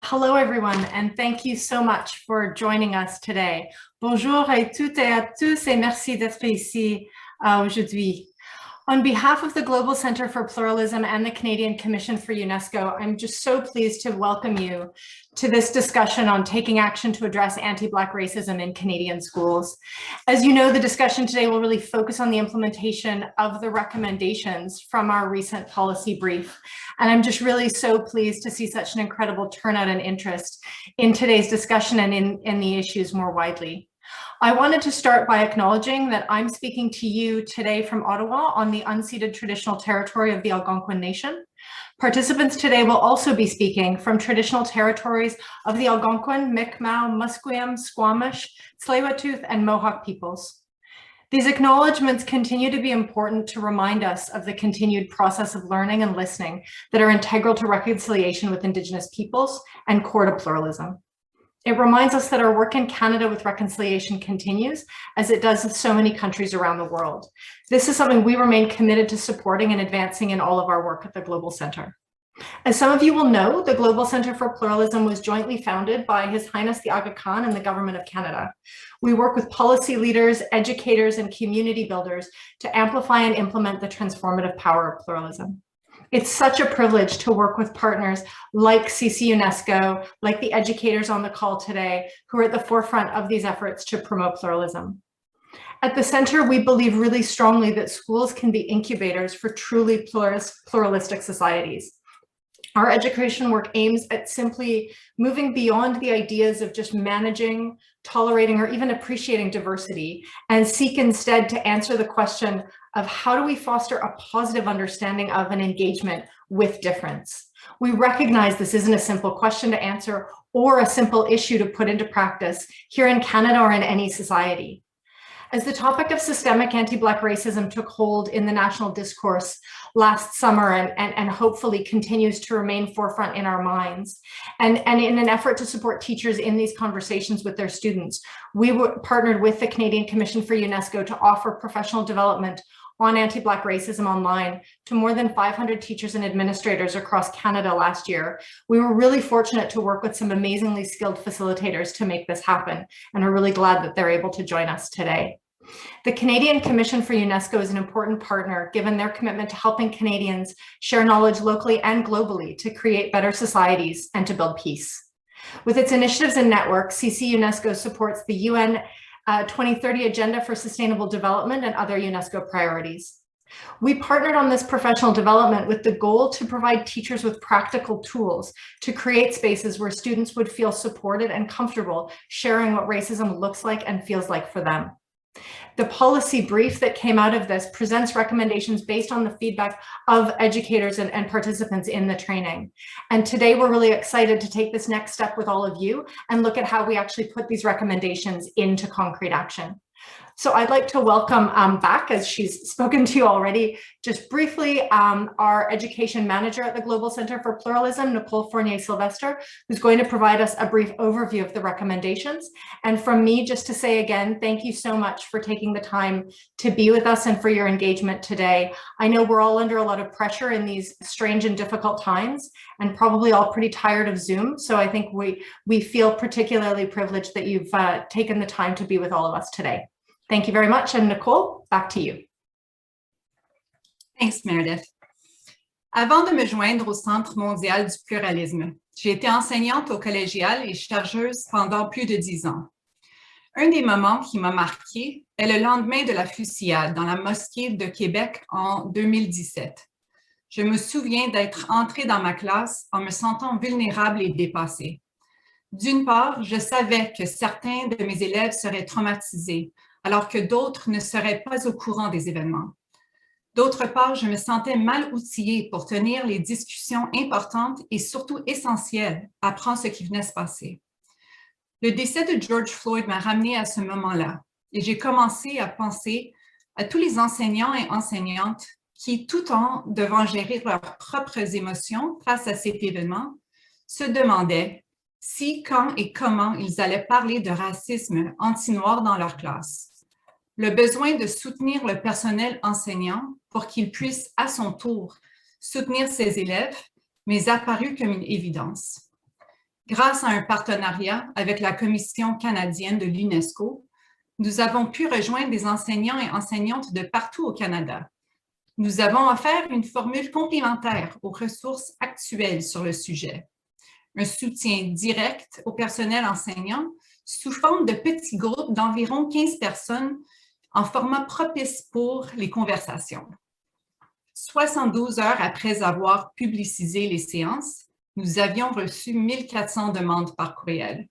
Hello, everyone, and thank you so much for joining us today. Bonjour à toutes et à tous, et merci d'être ici aujourd'hui. On behalf of the Global Center for Pluralism and the Canadian Commission for UNESCO, I'm just so pleased to welcome you to this discussion on taking action to address anti-Black racism in Canadian schools. As you know, the discussion today will really focus on the implementation of the recommendations from our recent policy brief. And I'm just really so pleased to see such an incredible turnout and interest in today's discussion and in the issues more widely. I wanted to start by acknowledging that I'm speaking to you today from Ottawa on the unceded traditional territory of the Algonquin Nation. Participants today will also be speaking from traditional territories of the Algonquin, Mi'kmaq, Musqueam, Squamish, Tsleil-Waututh, and Mohawk peoples. These acknowledgements continue to be important to remind us of the continued process of learning and listening that are integral to reconciliation with Indigenous peoples and core to pluralism. It reminds us that our work in Canada with reconciliation continues, as it does in so many countries around the world. This is something we remain committed to supporting and advancing in all of our work at the Global Center. As some of you will know, the Global Center for Pluralism was jointly founded by His Highness the Aga Khan and the Government of Canada. We work with policy leaders, educators, and community builders to amplify and implement the transformative power of pluralism. It's such a privilege to work with partners like CC UNESCO, like the educators on the call today, who are at the forefront of these efforts to promote pluralism. At the center, we believe really strongly that schools can be incubators for truly pluralistic societies. Our education work aims at simply moving beyond the ideas of just managing, tolerating, or even appreciating diversity, and seek instead to answer the question of how do we foster a positive understanding of and engagement with difference. We recognize this isn't a simple question to answer or a simple issue to put into practice here in Canada or in any society. As the topic of systemic anti-Black racism took hold in the national discourse last summer and hopefully continues to remain forefront in our minds, and in an effort to support teachers in these conversations with their students, we partnered with the Canadian Commission for UNESCO to offer professional development on anti-Black racism online to more than 500 teachers and administrators across Canada last year. We were really fortunate to work with some amazingly skilled facilitators to make this happen, and are really glad that they're able to join us today. The Canadian Commission for UNESCO is an important partner given their commitment to helping Canadians share knowledge locally and globally to create better societies and to build peace. With its initiatives and network, CC UNESCO supports the UN 2030 Agenda for Sustainable Development and other UNESCO priorities. We partnered on this professional development with the goal to provide teachers with practical tools to create spaces where students would feel supported and comfortable sharing what racism looks like and feels like for them. The policy brief that came out of this presents recommendations based on the feedback of educators and participants in the training. And today we're really excited to take this next step with all of you and look at how we actually put these recommendations into concrete action. So I'd like to welcome back, as she's spoken to you already, just briefly, our education manager at the Global Center for Pluralism, Nicole Fournier-Sylvester, who's going to provide us a brief overview of the recommendations. And from me, just to say again, thank you so much for taking the time to be with us and for your engagement today. I know we're all under a lot of pressure in these strange and difficult times, and probably all pretty tired of Zoom. So I think we feel particularly privileged that you've taken the time to be with all of us today. Thank you very much. And Nicole, back to you. Thanks, Meredith. Avant de me joindre au Centre mondial du pluralisme, j'ai été enseignante au collégial et chargeuse pendant plus de 10 ans. Un des moments qui m'a marquée est le lendemain de la fusillade dans la mosquée de Québec en 2017. Je me souviens d'être entrée dans ma classe en me sentant vulnérable et dépassée. D'une part, je savais que certains de mes élèves seraient traumatisés, alors que d'autres ne seraient pas au courant des événements. D'autre part, je me sentais mal outillée pour tenir les discussions importantes et surtout essentielles après ce qui venait se passer. Le décès de George Floyd m'a ramenée à ce moment-là et j'ai commencé à penser à tous les enseignants et enseignantes qui, tout en devant gérer leurs propres émotions face à cet événement, se demandaient si, quand et comment ils allaient parler de racisme anti-noir dans leur classe. Le besoin de soutenir le personnel enseignant pour qu'il puisse à son tour soutenir ses élèves m'est apparu comme une évidence. Grâce à un partenariat avec la Commission canadienne de l'UNESCO, nous avons pu rejoindre des enseignants et enseignantes de partout au Canada. Nous avons offert une formule complémentaire aux ressources actuelles sur le sujet. Un soutien direct au personnel enseignant sous forme de petits groupes d'environ 15 personnes en format propice pour les conversations. 72 heures après avoir publicisé les séances, nous avions reçu 1400 demandes par courriel.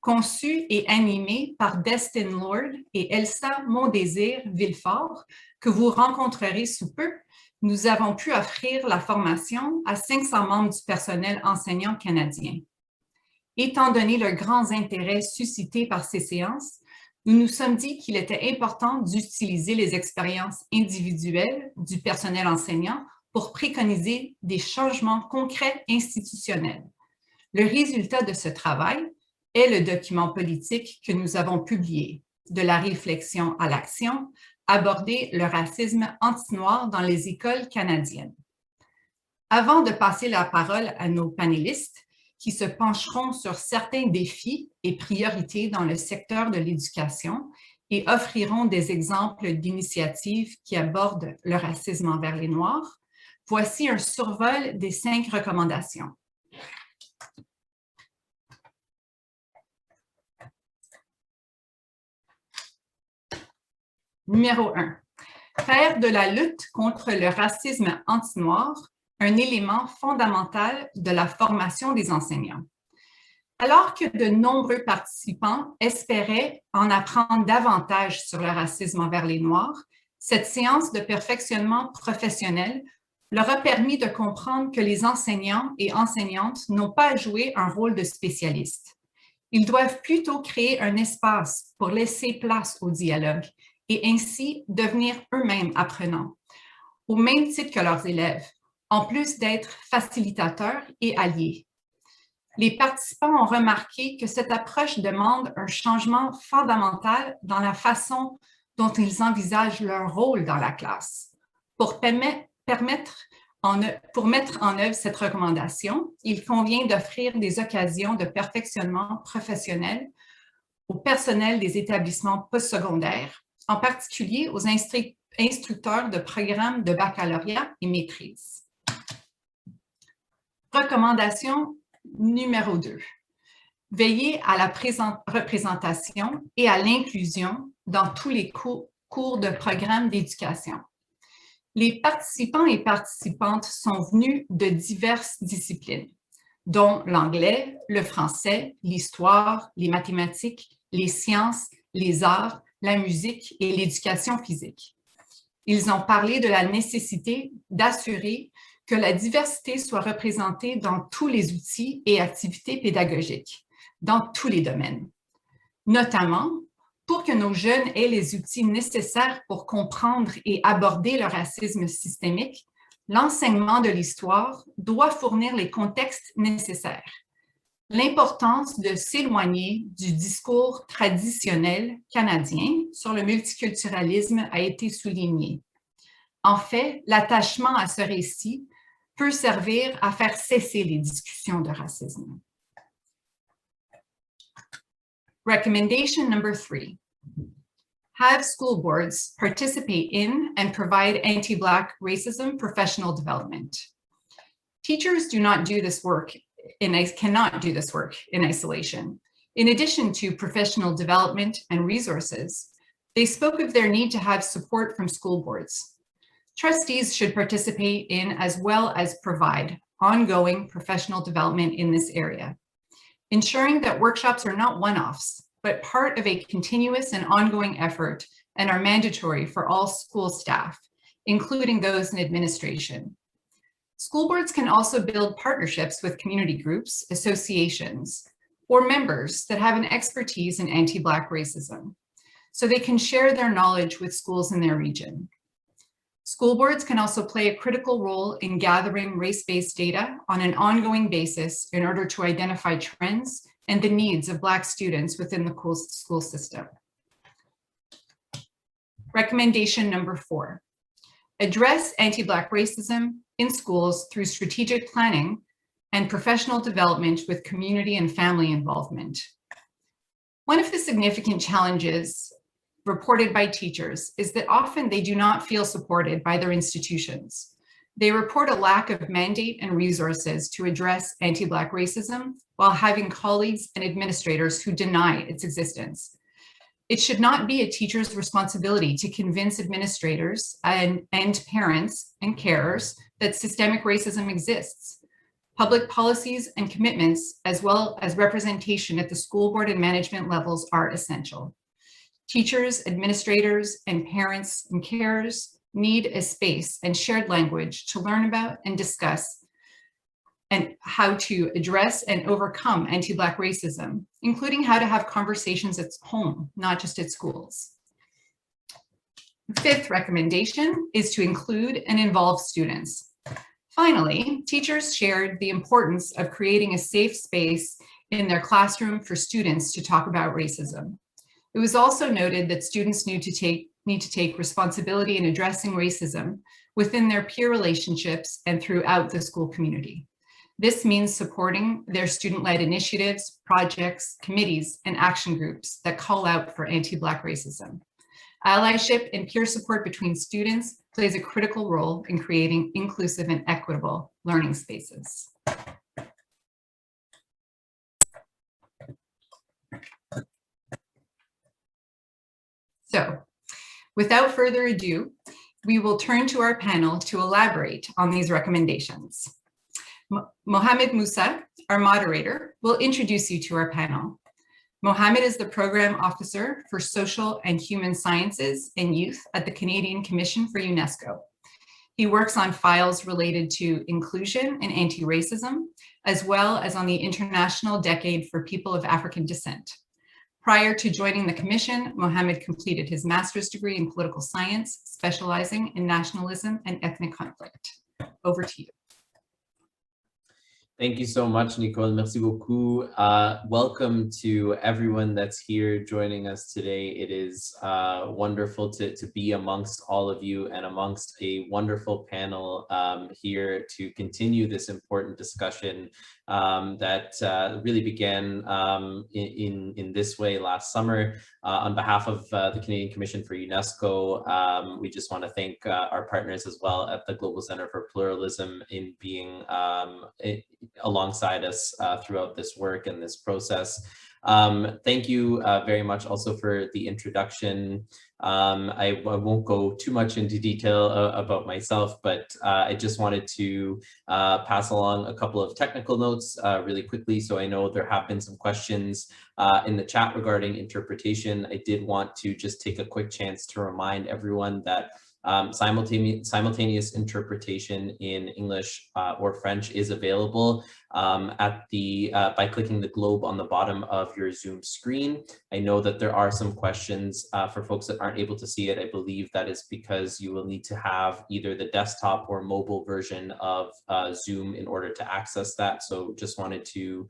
Conçu et animé par Destin Lord et Elsa Mondésir-Villefort, que vous rencontrerez sous peu, nous avons pu offrir la formation à 500 membres du personnel enseignant canadien. Étant donné le grand intérêt suscité par ces séances, nous nous sommes dit qu'il était important d'utiliser les expériences individuelles du personnel enseignant pour préconiser des changements concrets institutionnels. Le résultat de ce travail est le document politique que nous avons publié, De la réflexion à l'action, aborder le racisme anti-noir dans les écoles canadiennes. Avant de passer la parole à nos panélistes, qui se pencheront sur certains défis et priorités dans le secteur de l'éducation et offriront des exemples d'initiatives qui abordent le racisme envers les Noirs, voici un survol des 5 recommandations. Numéro 1. Faire de la lutte contre le racisme anti-noir un élément fondamental de la formation des enseignants. Alors que de nombreux participants espéraient en apprendre davantage sur le racisme envers les Noirs, cette séance de perfectionnement professionnel leur a permis de comprendre que les enseignants et enseignantes n'ont pas à jouer un rôle de spécialiste. Ils doivent plutôt créer un espace pour laisser place au dialogue et ainsi devenir eux-mêmes apprenants, au même titre que leurs élèves, en plus d'être facilitateurs et alliés. Les participants ont remarqué que cette approche demande un changement fondamental dans la façon dont ils envisagent leur rôle dans la classe. Pour mettre en œuvre cette recommandation, il convient d'offrir des occasions de perfectionnement professionnel au personnel des établissements postsecondaires, en particulier aux instructeurs de programmes de baccalauréat et maîtrise. Recommandation numéro 2. Veiller à la représentation et à l'inclusion dans tous les cours de programmes d'éducation. Les participants et participantes sont venus de diverses disciplines, dont l'anglais, le français, l'histoire, les mathématiques, les sciences, les arts, la musique et l'éducation physique. Ils ont parlé de la nécessité d'assurer que la diversité soit représentée dans tous les outils et activités pédagogiques, dans tous les domaines. Notamment, pour que nos jeunes aient les outils nécessaires pour comprendre et aborder le racisme systémique, l'enseignement de l'histoire doit fournir les contextes nécessaires. L'importance de s'éloigner du discours traditionnel canadien sur le multiculturalisme a été soulignée. En fait, l'attachement à ce récit peut servir à faire cesser les discussions de racisme. Recommendation number 3. Have school boards participate in and provide anti-Black racism professional development. Teachers cannot do this work in isolation. In addition to professional development and resources, they spoke of their need to have support from school boards. Trustees should participate in as well as provide ongoing professional development in this area, ensuring that workshops are not one-offs, but part of a continuous and ongoing effort and are mandatory for all school staff, including those in administration. School boards can also build partnerships with community groups, associations, or members that have an expertise in anti-Black racism, so they can share their knowledge with schools in their region. School boards can also play a critical role in gathering race-based data on an ongoing basis in order to identify trends and the needs of Black students within the school system. Recommendation number 4. Address anti-Black racism in schools through strategic planning and professional development with community and family involvement. One of the significant challenges reported by teachers is that often they do not feel supported by their institutions. They report a lack of mandate and resources to address anti-Black racism while having colleagues and administrators who deny its existence. It should not be a teacher's responsibility to convince administrators and parents and carers that systemic racism exists. Public policies and commitments, as well as representation at the school board and management levels, are essential. Teachers, administrators, and parents and carers need a space and shared language to learn about and discuss and how to address and overcome anti-Black racism, including how to have conversations at home, not just at schools. The fifth recommendation is to include and involve students. Finally, teachers shared the importance of creating a safe space in their classroom for students to talk about racism. It was also noted that students need to take responsibility in addressing racism within their peer relationships and throughout the school community. This means supporting their student-led initiatives, projects, committees, and action groups that call out for anti-Black racism. Allyship and peer support between students plays a critical role in creating inclusive and equitable learning spaces. So, without further ado, we will turn to our panel to elaborate on these recommendations. Mohamed Musa, our moderator, will introduce you to our panel. Mohamed is the Program Officer for Social and Human Sciences and Youth at the Canadian Commission for UNESCO. He works on files related to inclusion and anti-racism, as well as on the International Decade for People of African Descent. Prior to joining the Commission, Mohamed completed his master's degree in political science, specializing in nationalism and ethnic conflict. Over to you. Thank you so much, Nicole. Merci beaucoup. Welcome to everyone that's here joining us today. It is wonderful to be amongst all of you and amongst a wonderful panel here to continue this important discussion that really began in this way last summer. On behalf of the Canadian Commission for UNESCO, we just want to thank our partners as well at the Global Center for Pluralism in being alongside us throughout this work and this process. Thank you very much also for the introduction. I won't go too much into detail about myself, but I just wanted to pass along a couple of technical notes really quickly. So I know there have been some questions in the chat regarding interpretation. I did want to just take a quick chance to remind everyone that simultaneous interpretation in English or French is available by clicking the globe on the bottom of your Zoom screen. I know that there are some questions for folks that aren't able to see it. I believe that is because you will need to have either the desktop or mobile version of Zoom in order to access that. So just wanted to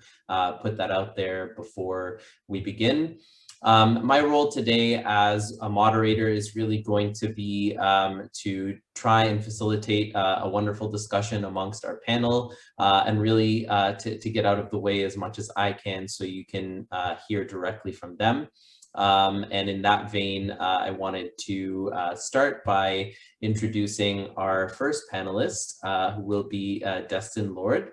put that out there before we begin. My role today as a moderator is really going to be to try and facilitate a wonderful discussion amongst our panel and really to get out of the way as much as I can so you can hear directly from them. And in that vein, I wanted to start by introducing our first panelist, who will be Destin Lord.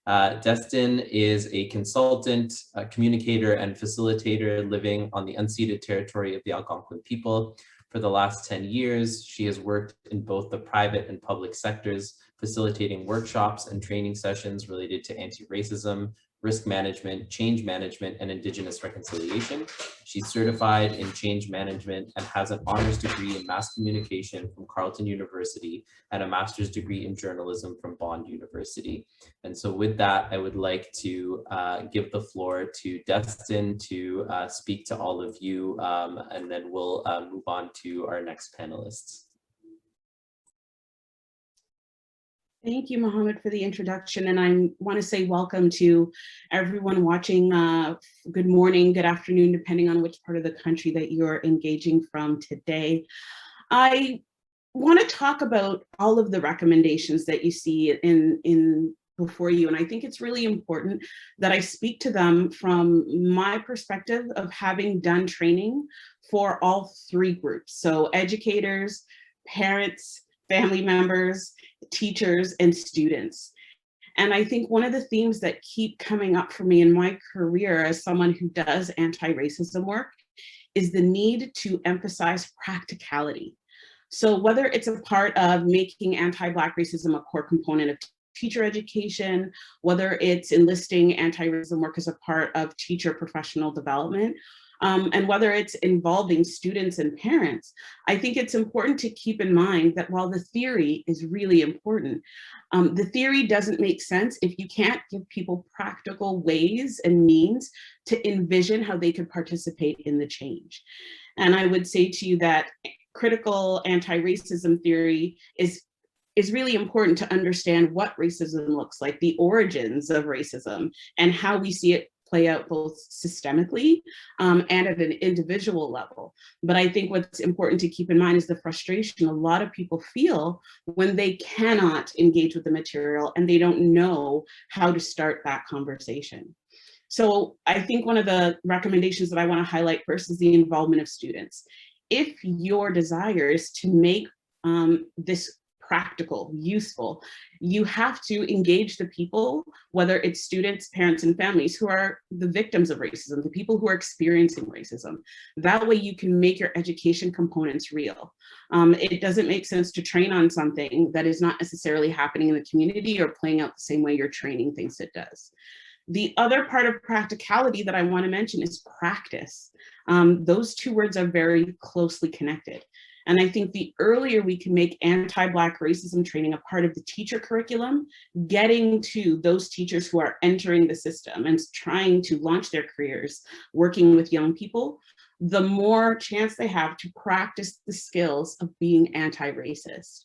Destin is a consultant, communicator, and facilitator living on the unceded territory of the Algonquin people. For the last 10 years, she has worked in both the private and public sectors, facilitating workshops and training sessions related to anti-racism, risk management, change management, and Indigenous reconciliation. She's certified in change management and has an honors degree in mass communication from Carleton University and a master's degree in journalism from Bond University. And so with that, I would like to give the floor to Destin to speak to all of you, and then we'll move on to our next panelists. Thank you, Mohamed, for the introduction. And I want to say welcome to everyone watching. Good morning, good afternoon, depending on which part of the country that you're engaging from today. I want to talk about all of the recommendations that you see in before you. And I think it's really important that I speak to them from my perspective of having done training for all three groups. So educators, parents, family members, teachers, and students. And I think one of the themes that keep coming up for me in my career as someone who does anti-racism work is the need to emphasize practicality. So whether it's a part of making anti-Black racism a core component of teacher education, whether it's enlisting anti-racism work as a part of teacher professional development, and whether it's involving students and parents, I think it's important to keep in mind that while the theory is really important, the theory doesn't make sense if you can't give people practical ways and means to envision how they could participate in the change. And I would say to you that critical anti-racism theory is really important to understand what racism looks like, the origins of racism, and how we see it play out both systemically and at an individual level. But I think what's important to keep in mind is the frustration a lot of people feel when they cannot engage with the material and they don't know how to start that conversation. So I think one of the recommendations that I want to highlight first is the involvement of students. If your desire is to make this practical, useful, you have to engage the people, whether it's students, parents, and families who are the victims of racism, the people who are experiencing racism. That way you can make your education components real. It doesn't make sense to train on something that is not necessarily happening in the community or playing out the same way your training thinks it does. The other part of practicality that I want to mention is practice. Those two words are very closely connected. And I think the earlier we can make anti-Black racism training a part of the teacher curriculum, getting to those teachers who are entering the system and trying to launch their careers working with young people, the more chance they have to practice the skills of being anti-racist.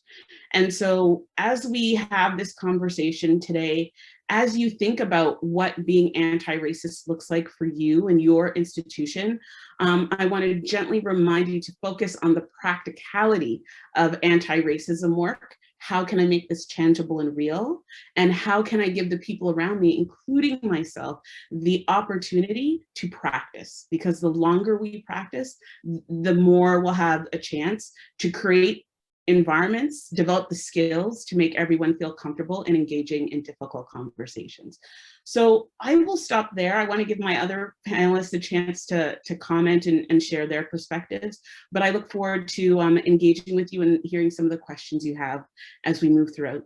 And so as we have this conversation today, as you think about what being anti-racist looks like for you and your institution, I want to gently remind you to focus on the practicality of anti-racism work. How can I make this tangible and real? And how can I give the people around me, including myself, the opportunity to practice? Because the longer we practice, the more we'll have a chance to create environments, develop the skills to make everyone feel comfortable and engaging in difficult conversations. So I will stop there. I want to give my other panelists a chance to comment and share their perspectives, but I look forward to engaging with you and hearing some of the questions you have as we move throughout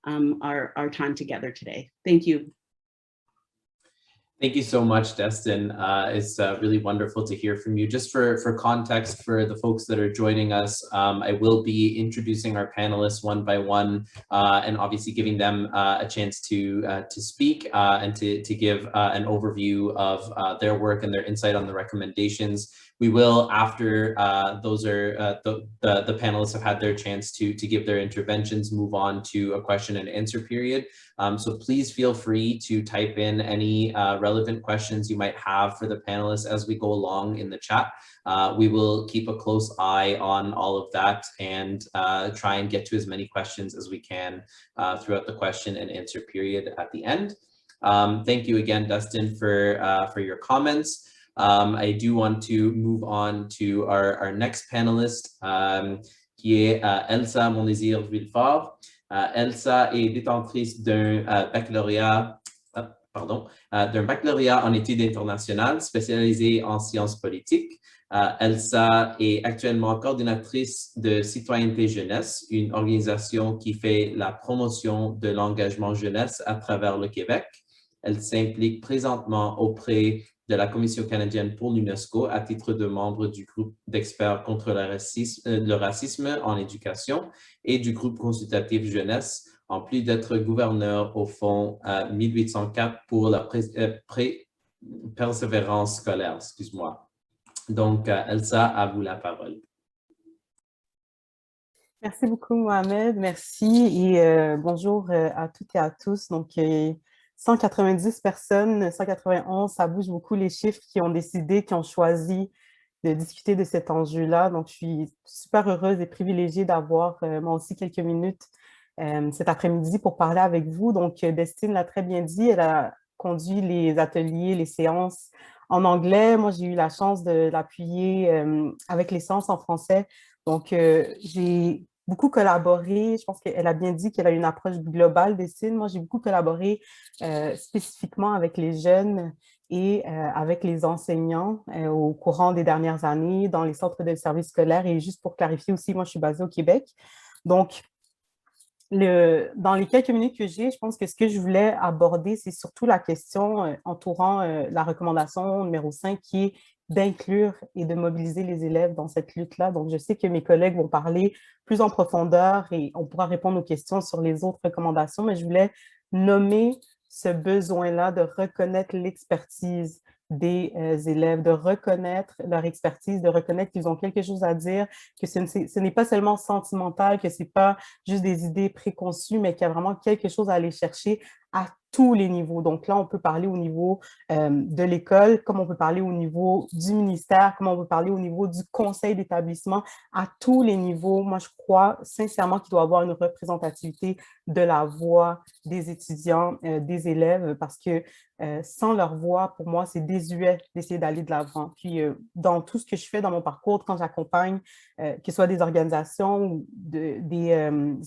our time together today. Thank you. Thank you so much, Destin. It's really wonderful to hear from you. Just for context for the folks that are joining us, I will be introducing our panelists one by one and obviously giving them a chance to speak and to give an overview of their work and their insight on the recommendations. We will, after the panelists have had their chance to give their interventions, move on to a question and answer period. So please feel free to type in any relevant questions you might have for the panelists as we go along in the chat. We will keep a close eye on all of that and try and get to as many questions as we can throughout the question and answer period at the end. Thank you again, Dustin, for your comments. I do want to move on to our next panelist, qui est Elsa Mondésir-Villefort. Elsa est détentrice d'un baccalauréat en études internationales spécialisé en sciences politiques. Elsa est actuellement coordinatrice de Citoyenneté Jeunesse, une organisation qui fait la promotion de l'engagement jeunesse à travers le Québec. Elle s'implique présentement auprès de la Commission canadienne pour l'UNESCO à titre de membre du groupe d'experts contre le racisme en éducation et du groupe consultatif jeunesse, en plus d'être gouverneur au Fonds 1804 pour la persévérance scolaire. Excuse-moi. Donc, Elsa, à vous la parole. Merci beaucoup, Mohamed. Merci et bonjour à toutes et à tous. Donc, 190 personnes, 191, ça bouge beaucoup les chiffres qui ont décidé, qui ont choisi de discuter de cet enjeu-là. Donc, je suis super heureuse et privilégiée d'avoir moi aussi quelques minutes cet après-midi pour parler avec vous. Donc, Destine l'a très bien dit, elle a conduit les ateliers, les séances en anglais. Moi, j'ai eu la chance de l'appuyer avec les séances en français. Donc, j'ai beaucoup collaboré. Je pense qu'elle a bien dit qu'elle a une approche globale des signes. Moi, j'ai beaucoup collaboré spécifiquement avec les jeunes et avec les enseignants au courant des dernières années dans les centres de services scolaires. Et juste pour clarifier aussi, moi, je suis basée au Québec. Donc, dans les quelques minutes que j'ai, je pense que ce que je voulais aborder, c'est surtout la question entourant la recommandation numéro 5 qui est d'inclure et de mobiliser les élèves dans cette lutte-là. Donc, je sais que mes collègues vont parler plus en profondeur et on pourra répondre aux questions sur les autres recommandations, mais je voulais nommer ce besoin-là de reconnaître l'expertise des élèves, de reconnaître leur expertise, de reconnaître qu'ils ont quelque chose à dire, que ce n'est pas seulement sentimental, que ce n'est pas juste des idées préconçues, mais qu'il y a vraiment quelque chose à aller chercher à tous les niveaux. Donc là, on peut parler au niveau de l'école, comme on peut parler au niveau du ministère, comme on peut parler au niveau du conseil d'établissement, à tous les niveaux. Moi, je crois sincèrement qu'il doit y avoir une représentativité de la voix des étudiants, des élèves, parce que sans leur voix, pour moi, c'est désuet d'essayer d'aller de l'avant. Puis, dans tout ce que je fais dans mon parcours, quand j'accompagne, que ce soit des organisations ou des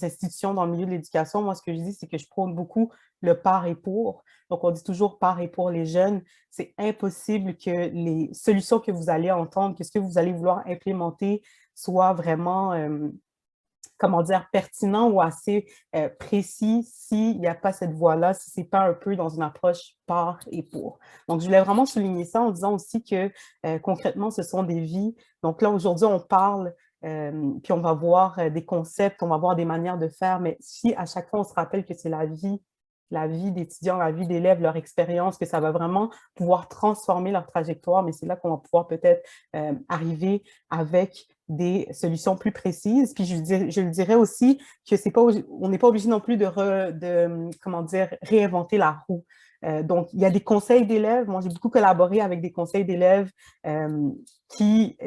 institutions dans le milieu de l'éducation, moi, ce que je dis, c'est que je prône beaucoup le par et pour. Donc, on dit toujours par et pour les jeunes. C'est impossible que les solutions que vous allez entendre, que ce que vous allez vouloir implémenter soit vraiment comment dire, pertinent ou assez précis s'il n'y a pas cette voie-là, si ce n'est pas un peu dans une approche par et pour. Donc, je voulais vraiment souligner ça en disant aussi que concrètement, ce sont des vies. Donc là, aujourd'hui, on parle, puis on va voir des concepts, on va voir des manières de faire, mais si à chaque fois, on se rappelle que c'est la vie d'étudiants, la vie d'élèves, leur expérience, que ça va vraiment pouvoir transformer leur trajectoire, mais c'est là qu'on va pouvoir peut-être arriver avec des solutions plus précises. Puis je le dirais aussi que on n'est pas obligé non plus comment dire, réinventer la roue. Donc, il y a des conseils d'élèves. Moi, j'ai beaucoup collaboré avec des conseils d'élèves qui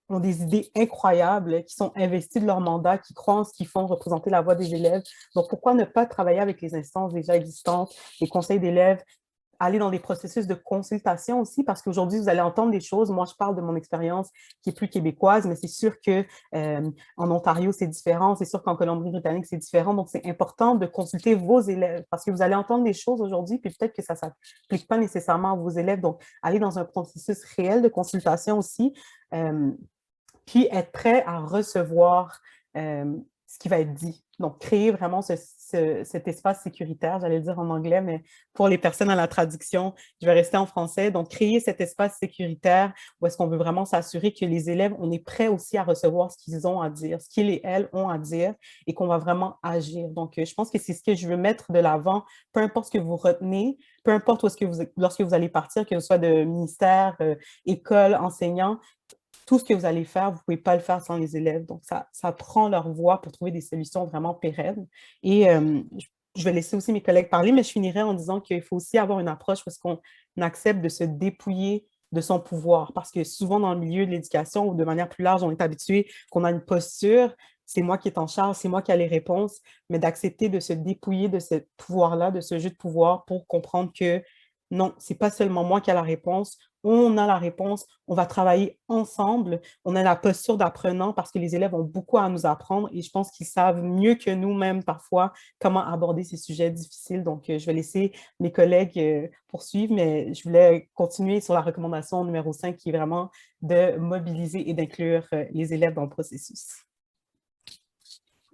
ont des idées incroyables, qui sont investis de leur mandat, qui croient en ce qu'ils font, représenter la voix des élèves. Donc, pourquoi ne pas travailler avec les instances déjà existantes, les conseils d'élèves, aller dans des processus de consultation aussi, parce qu'aujourd'hui, vous allez entendre des choses. Moi, je parle de mon expérience qui est plus québécoise, mais c'est sûr qu'en Ontario, c'est différent. C'est sûr qu'en Colombie-Britannique, c'est différent. Donc, c'est important de consulter vos élèves parce que vous allez entendre des choses aujourd'hui, puis peut-être que ça ne s'applique pas nécessairement à vos élèves. Donc, aller dans un processus réel de consultation aussi, puis être prêt à recevoir ce qui va être dit. Donc, créer vraiment cet espace sécuritaire, j'allais le dire en anglais, mais pour les personnes à la traduction, je vais rester en français. Donc, créer cet espace sécuritaire où est-ce qu'on veut vraiment s'assurer que les élèves, on est prêt aussi à recevoir ce qu'ils ont à dire, ce qu'ils et elles ont à dire et qu'on va vraiment agir. Donc, je pense que c'est ce que je veux mettre de l'avant, peu importe ce que vous retenez, peu importe où est-ce que lorsque vous allez partir, que ce soit de ministère, école, enseignant, tout ce que vous allez faire, vous ne pouvez pas le faire sans les élèves. Donc, ça prend leur voix pour trouver des solutions vraiment pérennes. Et je vais laisser aussi mes collègues parler, mais je finirai en disant qu'il faut aussi avoir une approche où est-ce qu'on accepte de se dépouiller de son pouvoir. Parce que souvent, dans le milieu de l'éducation ou de manière plus large, on est habitué qu'on a une posture, c'est moi qui est en charge, c'est moi qui ai les réponses, mais d'accepter de se dépouiller de ce pouvoir-là, de ce jeu de pouvoir pour comprendre que non, ce n'est pas seulement moi qui ai la réponse, on a la réponse, on va travailler ensemble, on a la posture d'apprenant parce que les élèves ont beaucoup à nous apprendre et je pense qu'ils savent mieux que nous-mêmes parfois comment aborder ces sujets difficiles. Donc, je vais laisser mes collègues poursuivre, mais je voulais continuer sur la recommandation numéro 5 qui est vraiment de mobiliser et d'inclure les élèves dans le processus.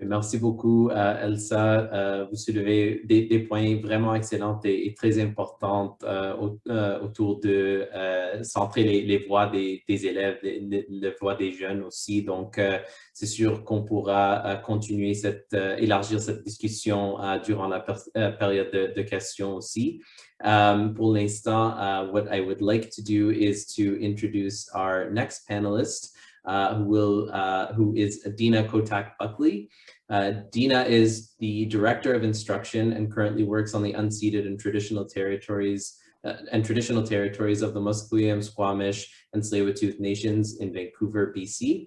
Merci beaucoup, Elsa. Vous soulevez des points vraiment excellents et très importants autour de centrer les voix des élèves, les voix des jeunes aussi. Donc, c'est sûr qu'on pourra continuer élargir cette discussion durant la période de questions aussi. Pour l'instant, what I would like to do is to introduce our next panelist, who is Dina Kotak-Buckley. Dina is the Director of Instruction and currently works on the unceded and traditional territories of the Musqueam, Squamish, and Tsleil-Waututh Nations in Vancouver, BC.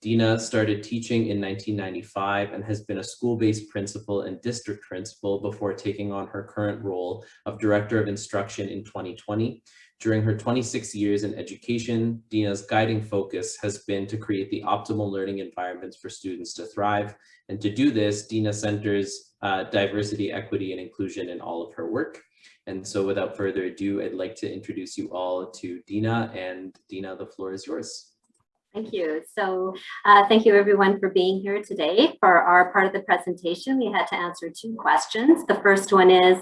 Dina started teaching in 1995 and has been a school-based principal and district principal before taking on her current role of Director of Instruction in 2020. During her 26 years in education, Dina's guiding focus has been to create the optimal learning environments for students to thrive. And to do this, Dina centers diversity, equity, and inclusion in all of her work. And so without further ado, I'd like to introduce you all to Dina. And Dina, the floor is yours. Thank you. So thank you everyone for being here today. For our part of the presentation, we had to answer 2 questions. The first one is,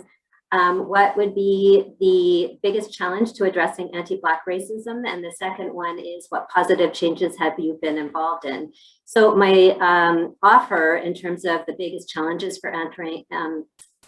what would be the biggest challenge to addressing anti-Black racism? And the second one is, what positive changes have you been involved in? So my offer in terms of the biggest challenges for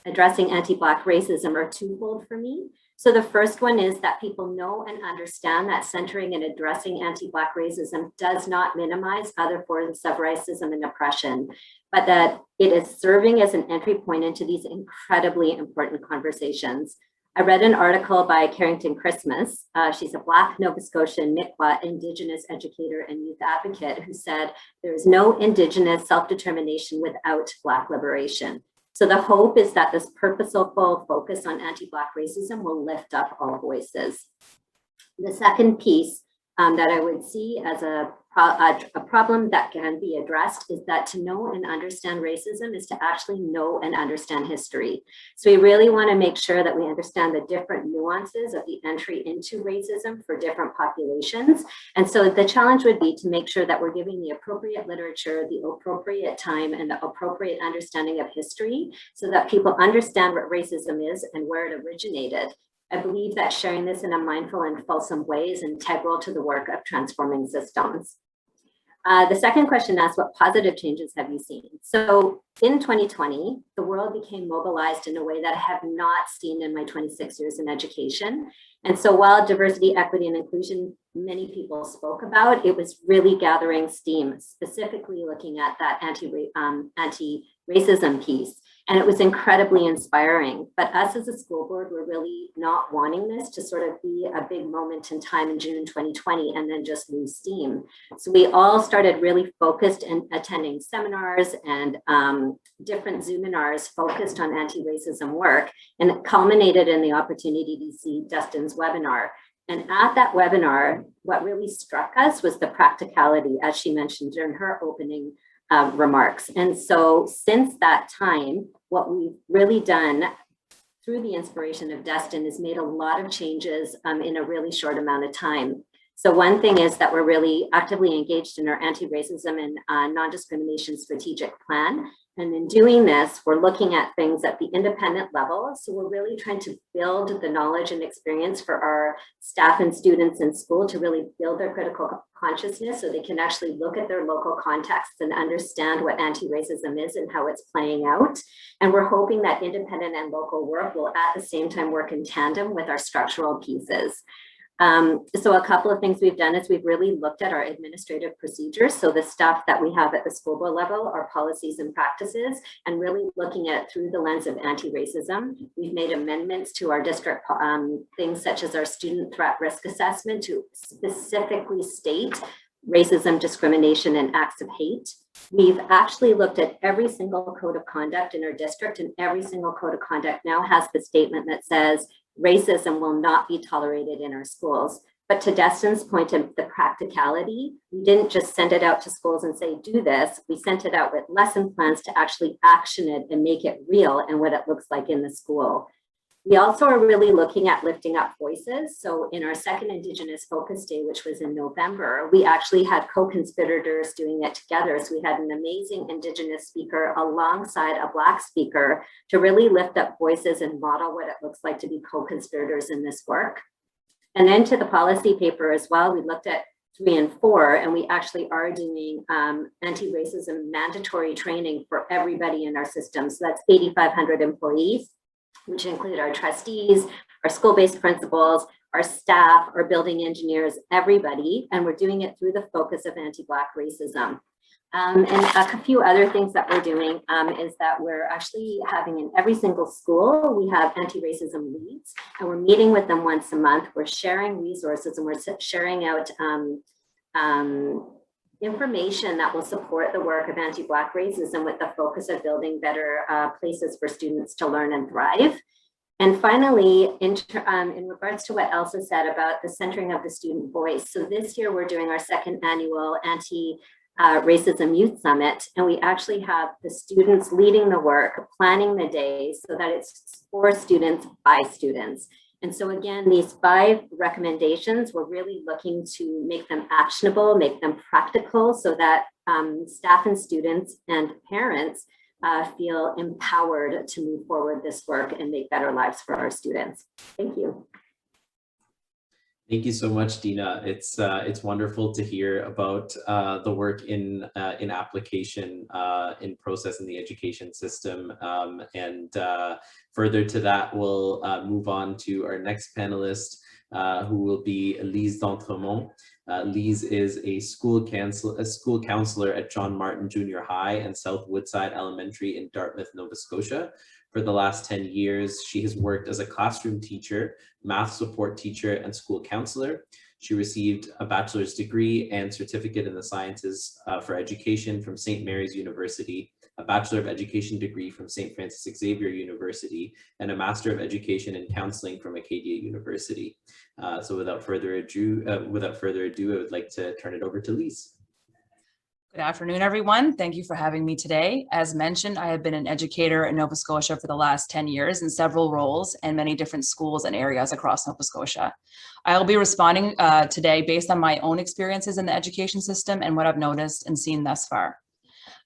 addressing anti-Black racism are twofold for me. So the first one is that people know and understand that centering and addressing anti-Black racism does not minimize other forms of racism and oppression, but that it is serving as an entry point into these incredibly important conversations. I read an article by Carrington Christmas. She's a Black Nova Scotian Mi'kmaq Indigenous educator and youth advocate who said, there is no Indigenous self-determination without Black liberation. So the hope is that this purposeful focus on anti-Black racism will lift up all voices. The second piece that I would see as a problem that can be addressed is that to know and understand racism is to actually know and understand history. So we really want to make sure that we understand the different nuances of the entry into racism for different populations. And so the challenge would be to make sure that we're giving the appropriate literature, the appropriate time, and the appropriate understanding of history so that people understand what racism is and where it originated. I believe that sharing this in a mindful and fulsome way is integral to the work of transforming systems. The second question asks, what positive changes have you seen? So in 2020, the world became mobilized in a way that I have not seen in my 26 years in education. And so while diversity, equity, and inclusion, many people spoke about, it was really gathering steam, specifically looking at that anti-racism piece. And it was incredibly inspiring. But us as a school board, we're really not wanting this to sort of be a big moment in time in June 2020 and then just lose steam. So we all started really focused in attending seminars and different Zoominars focused on anti-racism work. And it culminated in the opportunity to see Dustin's webinar. And at that webinar, what really struck us was the practicality, as she mentioned during her opening remarks. And so since that time, what we've really done through the inspiration of Dustin is made a lot of changes in a really short amount of time. So one thing is that we're really actively engaged in our anti-racism and non-discrimination strategic plan. And in doing this, we're looking at things at the independent level. So we're really trying to build the knowledge and experience for our staff and students in school to really build their critical consciousness so they can actually look at their local contexts and understand what anti-racism is and how it's playing out. And we're hoping that independent and local work will at the same time work in tandem with our structural pieces. So a couple of things we've done is we've really looked at our administrative procedures. So the stuff that we have at the school board level, our policies and practices, and really looking at it through the lens of anti-racism. We've made amendments to our district things such as our student threat risk assessment to specifically state racism, discrimination, and acts of hate. We've actually looked at every single code of conduct in our district, and every single code of conduct now has the statement that says, racism will not be tolerated in our schools. But to Dustin's point of the practicality, we didn't just send it out to schools and say, do this. We sent it out with lesson plans to actually action it and make it real and what it looks like in the school. We also are really looking at lifting up voices. So in our second Indigenous Focus Day, which was in November, we actually had co-conspirators doing it together. So we had an amazing Indigenous speaker alongside a Black speaker to really lift up voices and model what it looks like to be co-conspirators in this work. And then to the policy paper as well, we looked at 3 and 4, and we actually are doing anti-racism mandatory training for everybody in our system. So that's 8,500 employees, which include our trustees, our school-based principals, our staff, our building engineers, everybody. And we're doing it through the focus of anti-Black racism. And a few other things that we're doing is that we're actually having in every single school, we have anti-racism leads, and we're meeting with them once a month. We're sharing resources and we're sharing out information that will support the work of anti-Black racism with the focus of building better places for students to learn and thrive. And finally, in regards to what Elsa said about the centering of the student voice. So this year we're doing our second annual Anti-Racism Youth Summit, and we actually have the students leading the work, planning the day so that it's for students by students. And so again, these 5 recommendations, we're really looking to make them actionable, make them practical so that staff and students and parents feel empowered to move forward this work and make better lives for our students. Thank you. Thank you so much, Dina. It's wonderful to hear about the work in application, in process in the education system. Further to that, we'll move on to our next panelist, who will be Lise D'Entremont. Lise is a school counselor at John Martin Junior High and South Woodside Elementary in Dartmouth, Nova Scotia. For the last 10 years, she has worked as a classroom teacher, math support teacher, and school counselor. She received a bachelor's degree and certificate in the sciences for education from St. Mary's University, a Bachelor of Education degree from St. Francis Xavier University, and a Master of Education in Counseling from Acadia University. So without further ado, I would like to turn it over to Lise. Good afternoon, everyone. Thank you for having me today. As mentioned, I have been an educator in Nova Scotia for the last 10 years in several roles and many different schools and areas across Nova Scotia. I'll be responding today based on my own experiences in the education system and what I've noticed and seen thus far.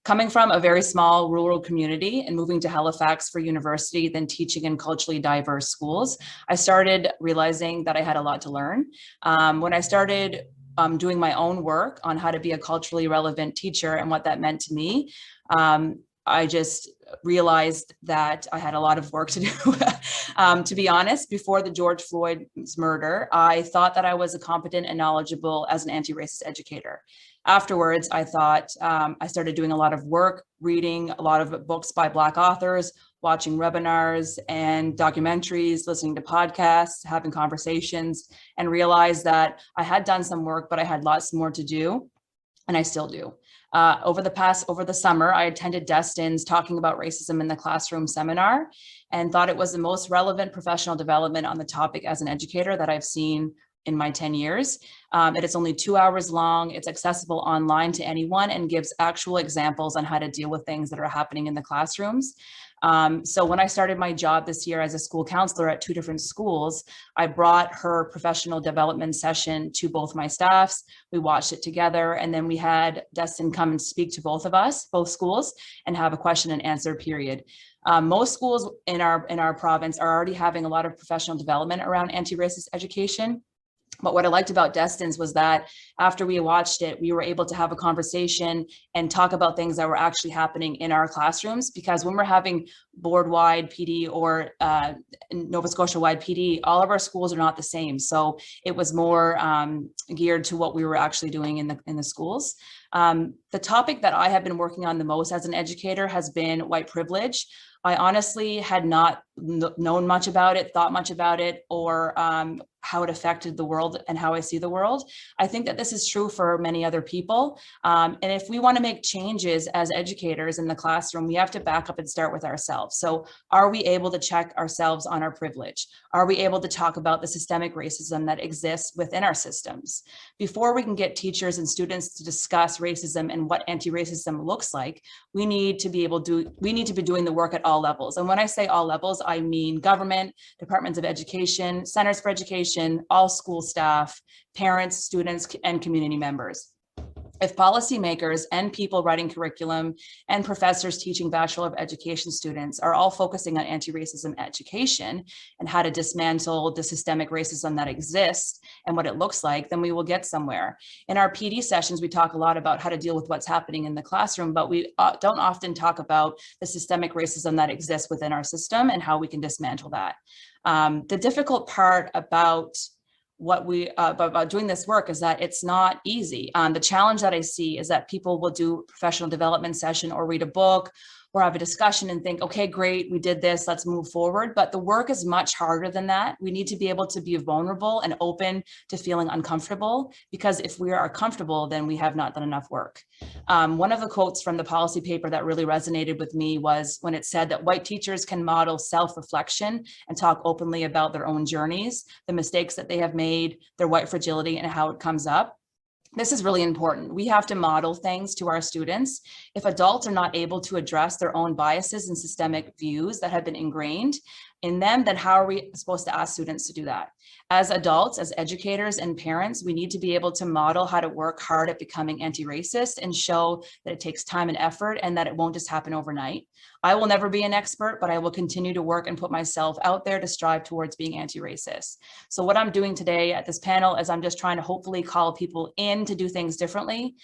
Coming from a very small rural community and moving to Halifax for university, then teaching in culturally diverse schools, I started realizing that I had a lot to learn. When I started doing my own work on how to be a culturally relevant teacher and what that meant to me, I just realized that I had a lot of work to do. To be honest, before the George Floyd's murder, I thought that I was a competent and knowledgeable as an anti-racist educator. Afterwards, I thought I started doing a lot of work, reading a lot of books by Black authors, watching webinars and documentaries, listening to podcasts, having conversations, and realized that I had done some work, but I had lots more to do, and I still do. Over the summer, I attended Destin's Talking About Racism in the Classroom seminar and thought it was the most relevant professional development on the topic as an educator that I've seen in my 10 years. It is only 2 hours long. It's accessible online to anyone and gives actual examples on how to deal with things that are happening in the classrooms. So when I started my job this year as a school counselor at 2 different schools, I brought her professional development session to both my staffs. We watched it together, and then we had Destin come and speak to both of us, both schools, and have a question and answer period. Most schools in our province are already having a lot of professional development around anti-racist education. But what I liked about Destin's was that after we watched it, we were able to have a conversation and talk about things that were actually happening in our classrooms. Because when we're having board-wide PD or Nova Scotia-wide PD, all of our schools are not the same. So it was more geared to what we were actually doing in the schools. The topic that I have been working on the most as an educator has been white privilege. I honestly had not known much about it, thought much about it, or how it affected the world and how I see the world. I think that this is true for many other people. And if we want to make changes as educators in the classroom, we have to back up and start with ourselves. So are we able to check ourselves on our privilege? Are we able to talk about the systemic racism that exists within our systems? Before we can get teachers and students to discuss racism and what anti-racism looks like, we need to be doing the work at all levels. And when I say all levels, I mean government, departments of education, centers for education, all school staff, parents, students, and community members. If policymakers and people writing curriculum and professors teaching Bachelor of Education students are all focusing on anti-racism education and how to dismantle the systemic racism that exists and what it looks like, then we will get somewhere. In our PD sessions, we talk a lot about how to deal with what's happening in the classroom, but we don't often talk about the systemic racism that exists within our system and how we can dismantle that. The difficult part about about doing this work is that it's not easy. The challenge that I see is that people will do professional development session or read a book or have a discussion and think, okay, great, we did this, let's move forward. But the work is much harder than that. We need to be able to be vulnerable and open to feeling uncomfortable, because if we are comfortable, then we have not done enough work. One of the quotes from the policy paper that really resonated with me was when it said that white teachers can model self-reflection and talk openly about their own journeys, the mistakes that they have made, their white fragility, and how it comes up. This is really important. We have to model things to our students. If adults are not able to address their own biases and systemic views that have been ingrained in them, then how are we supposed to ask students to do that? As adults, as educators and parents, we need to be able to model how to work hard at becoming anti-racist and show that it takes time and effort and that it won't just happen overnight. I will never be an expert, but I will continue to work and put myself out there to strive towards being anti-racist. So what I'm doing today at this panel is I'm just trying to hopefully call people in to do things differently.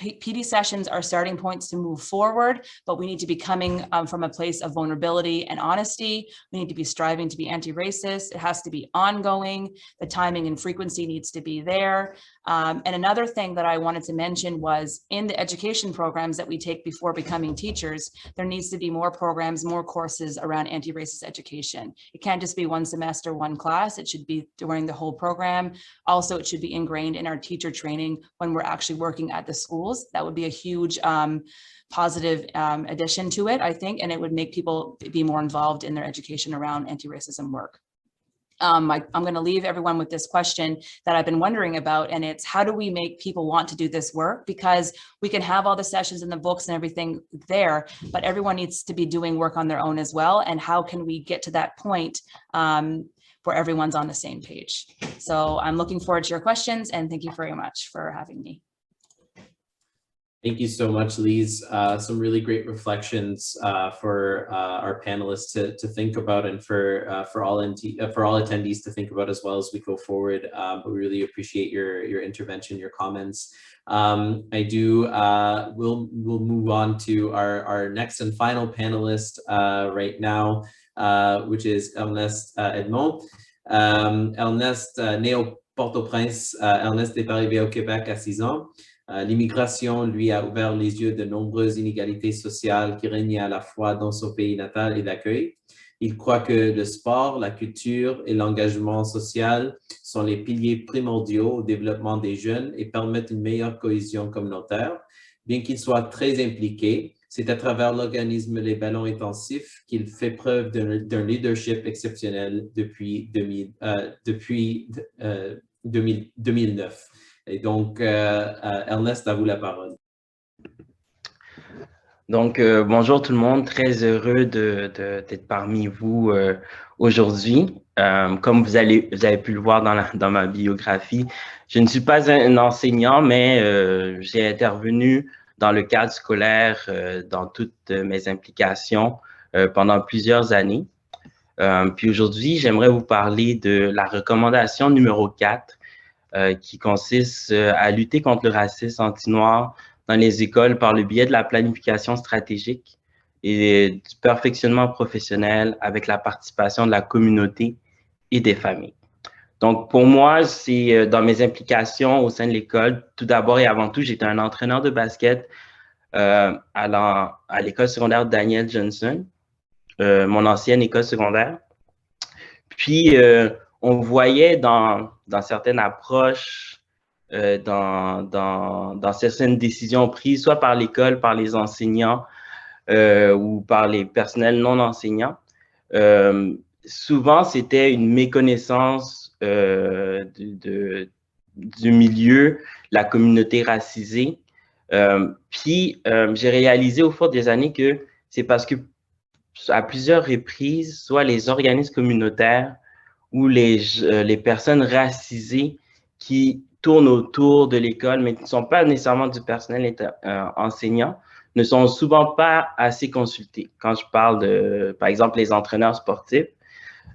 PD sessions are starting points to move forward, but we need to be coming from a place of vulnerability and honesty. We need to be striving to be anti-racist. It has to be ongoing. The timing and frequency needs to be there. And another thing that I wanted to mention was in the education programs that we take before becoming teachers, there needs to be more programs, more courses around anti-racist education. It can't just be one semester, one class. It should be during the whole program. Also, it should be ingrained in our teacher training when we're actually working at the schools. That would be a huge positive addition to it, I think, and it would make people be more involved in their education around anti-racism work. I'm going to leave everyone with this question that I've been wondering about, and it's how do we make people want to do this work? Because we can have all the sessions and the books and everything there, but everyone needs to be doing work on their own as well. And how can we get to that point where everyone's on the same page? So I'm looking forward to your questions, and thank you very much for having me. Thank you so much, Lise. Some really great reflections for our panelists to think about, and for all attendees to think about as well as we go forward. But we really appreciate your intervention, your comments. We'll move on to our next and final panelist right now, which is Ernest Edmond. Ernest, né au Port-au-Prince, Ernest est arrivé au Québec à 6 ans. L'immigration lui a ouvert les yeux de nombreuses inégalités sociales qui régnaient à la fois dans son pays natal et d'accueil. Il croit que le sport, la culture et l'engagement social sont les piliers primordiaux au développement des jeunes et permettent une meilleure cohésion communautaire. Bien qu'il soit très impliqué, c'est à travers l'organisme Les Ballons Intensifs qu'il fait preuve d'un leadership exceptionnel depuis 2009. Et donc, Ernest, à vous la parole. Donc, bonjour tout le monde, très heureux d'être parmi vous aujourd'hui. Comme vous avez pu le voir dans ma biographie, je ne suis pas un enseignant, mais j'ai intervenu dans le cadre scolaire dans toutes mes implications pendant plusieurs années. Puis aujourd'hui, j'aimerais vous parler de la recommandation numéro 4, qui consiste à lutter contre le racisme anti-noir dans les écoles par le biais de la planification stratégique et du perfectionnement professionnel avec la participation de la communauté et des familles. Donc, pour moi, c'est dans mes implications au sein de l'école, tout d'abord et avant tout, j'étais un entraîneur de basket à l'école secondaire Daniel Johnson, mon ancienne école secondaire. Puis, on voyait dans certaines approches, dans certaines décisions prises, soit par l'école, par les enseignants ou par les personnels non enseignants, souvent c'était une méconnaissance du milieu, la communauté racisée. Puis j'ai réalisé au fil des années que c'est parce que à plusieurs reprises, soit les organismes communautaires ou les personnes racisées qui tournent autour de l'école, mais qui ne sont pas nécessairement du personnel enseignant, ne sont souvent pas assez consultés. Quand je parle de, par exemple, les entraîneurs sportifs,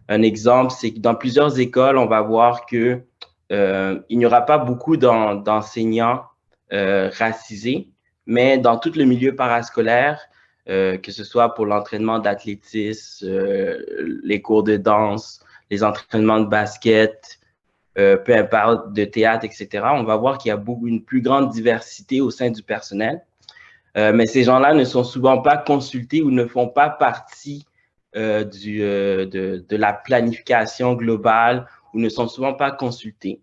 un exemple, c'est que dans plusieurs écoles, on va voir que il n'y aura pas beaucoup d'enseignants racisés, mais dans tout le milieu parascolaire, que ce soit pour l'entraînement d'athlétisme, les cours de danse, les entraînements de basket, peu importe, de théâtre, etc., on va voir qu'il y a une plus grande diversité au sein du personnel. mais ces gens-là ne sont souvent pas consultés ou ne font pas partie de la planification globale ou ne sont souvent pas consultés.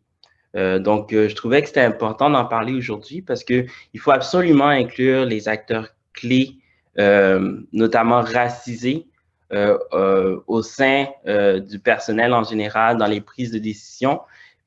Donc, je trouvais que c'était important d'en parler aujourd'hui parce qu'il faut absolument inclure les acteurs clés, notamment racisés, au sein du personnel en général dans les prises de décision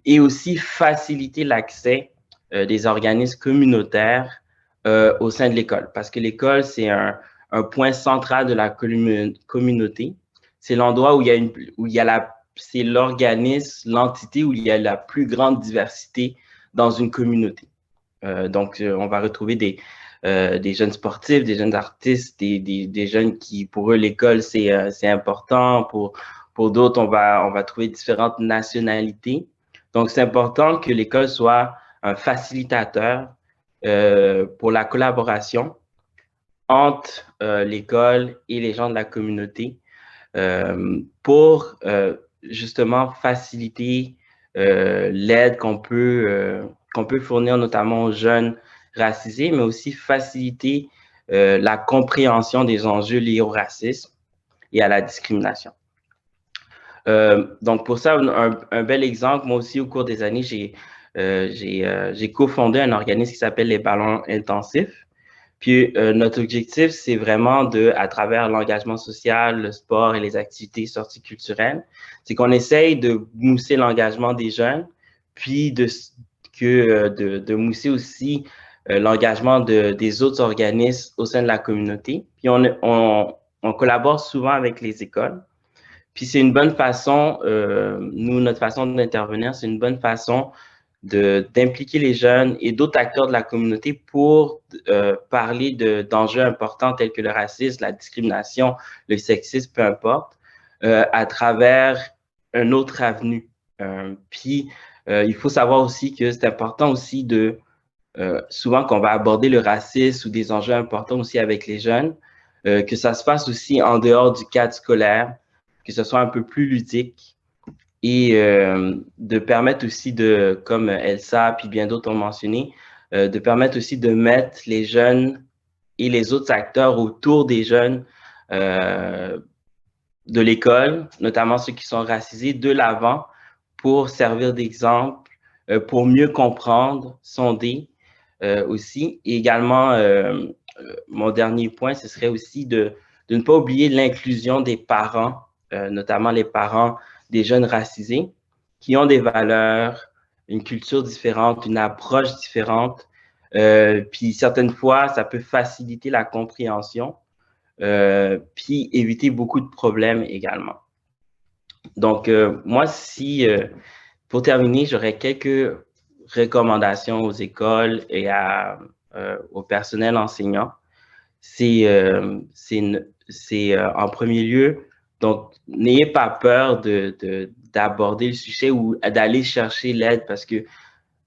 et aussi faciliter l'accès des organismes communautaires au sein de l'école. Parce que l'école, c'est un point central de la communauté. C'est l'endroit où il y a c'est l'organisme, l'entité où il y a la plus grande diversité dans une communauté. Donc, on va retrouver des jeunes sportifs, des jeunes artistes, des jeunes qui, pour eux, l'école, c'est important. Pour d'autres, on va trouver différentes nationalités. Donc, c'est important que l'école soit un facilitateur pour la collaboration entre l'école et les gens de la communauté pour justement faciliter l'aide qu'on peut fournir notamment aux jeunes racisés, mais aussi faciliter la compréhension des enjeux liés au racisme et à la discrimination. Donc, pour ça, un bel exemple, moi aussi, au cours des années, j'ai cofondé un organisme qui s'appelle les Ballons Intensifs. Puis, notre objectif, c'est vraiment à travers l'engagement social, le sport et les activités socioculturelles, c'est qu'on essaye de mousser l'engagement des jeunes, puis de mousser aussi l'engagement des autres organismes au sein de la communauté. Puis, on collabore souvent avec les écoles. Puis, c'est une bonne façon, notre façon d'intervenir, c'est une bonne façon d'impliquer les jeunes et d'autres acteurs de la communauté pour parler d'enjeux importants tels que le racisme, la discrimination, le sexisme, peu importe, à travers un autre avenue. Puis, il faut savoir aussi que c'est important aussi souvent qu'on va aborder le racisme ou des enjeux importants aussi avec les jeunes, que ça se fasse aussi en dehors du cadre scolaire, que ce soit un peu plus ludique, et de permettre aussi comme Elsa puis bien d'autres ont mentionné, de permettre aussi de mettre les jeunes et les autres acteurs autour des jeunes de l'école, notamment ceux qui sont racisés, de l'avant pour servir d'exemple, pour mieux comprendre, sonder aussi. Et également, mon dernier point, ce serait aussi de ne pas oublier l'inclusion des parents, notamment les parents des jeunes racisés qui ont des valeurs, une culture différente, une approche différente. Puis certaines fois, ça peut faciliter la compréhension, puis éviter beaucoup de problèmes également. Donc, moi, pour terminer, j'aurais quelques recommandations aux écoles et au personnel enseignant. C'est en premier lieu, donc, n'ayez pas peur d'aborder le sujet ou d'aller chercher l'aide parce que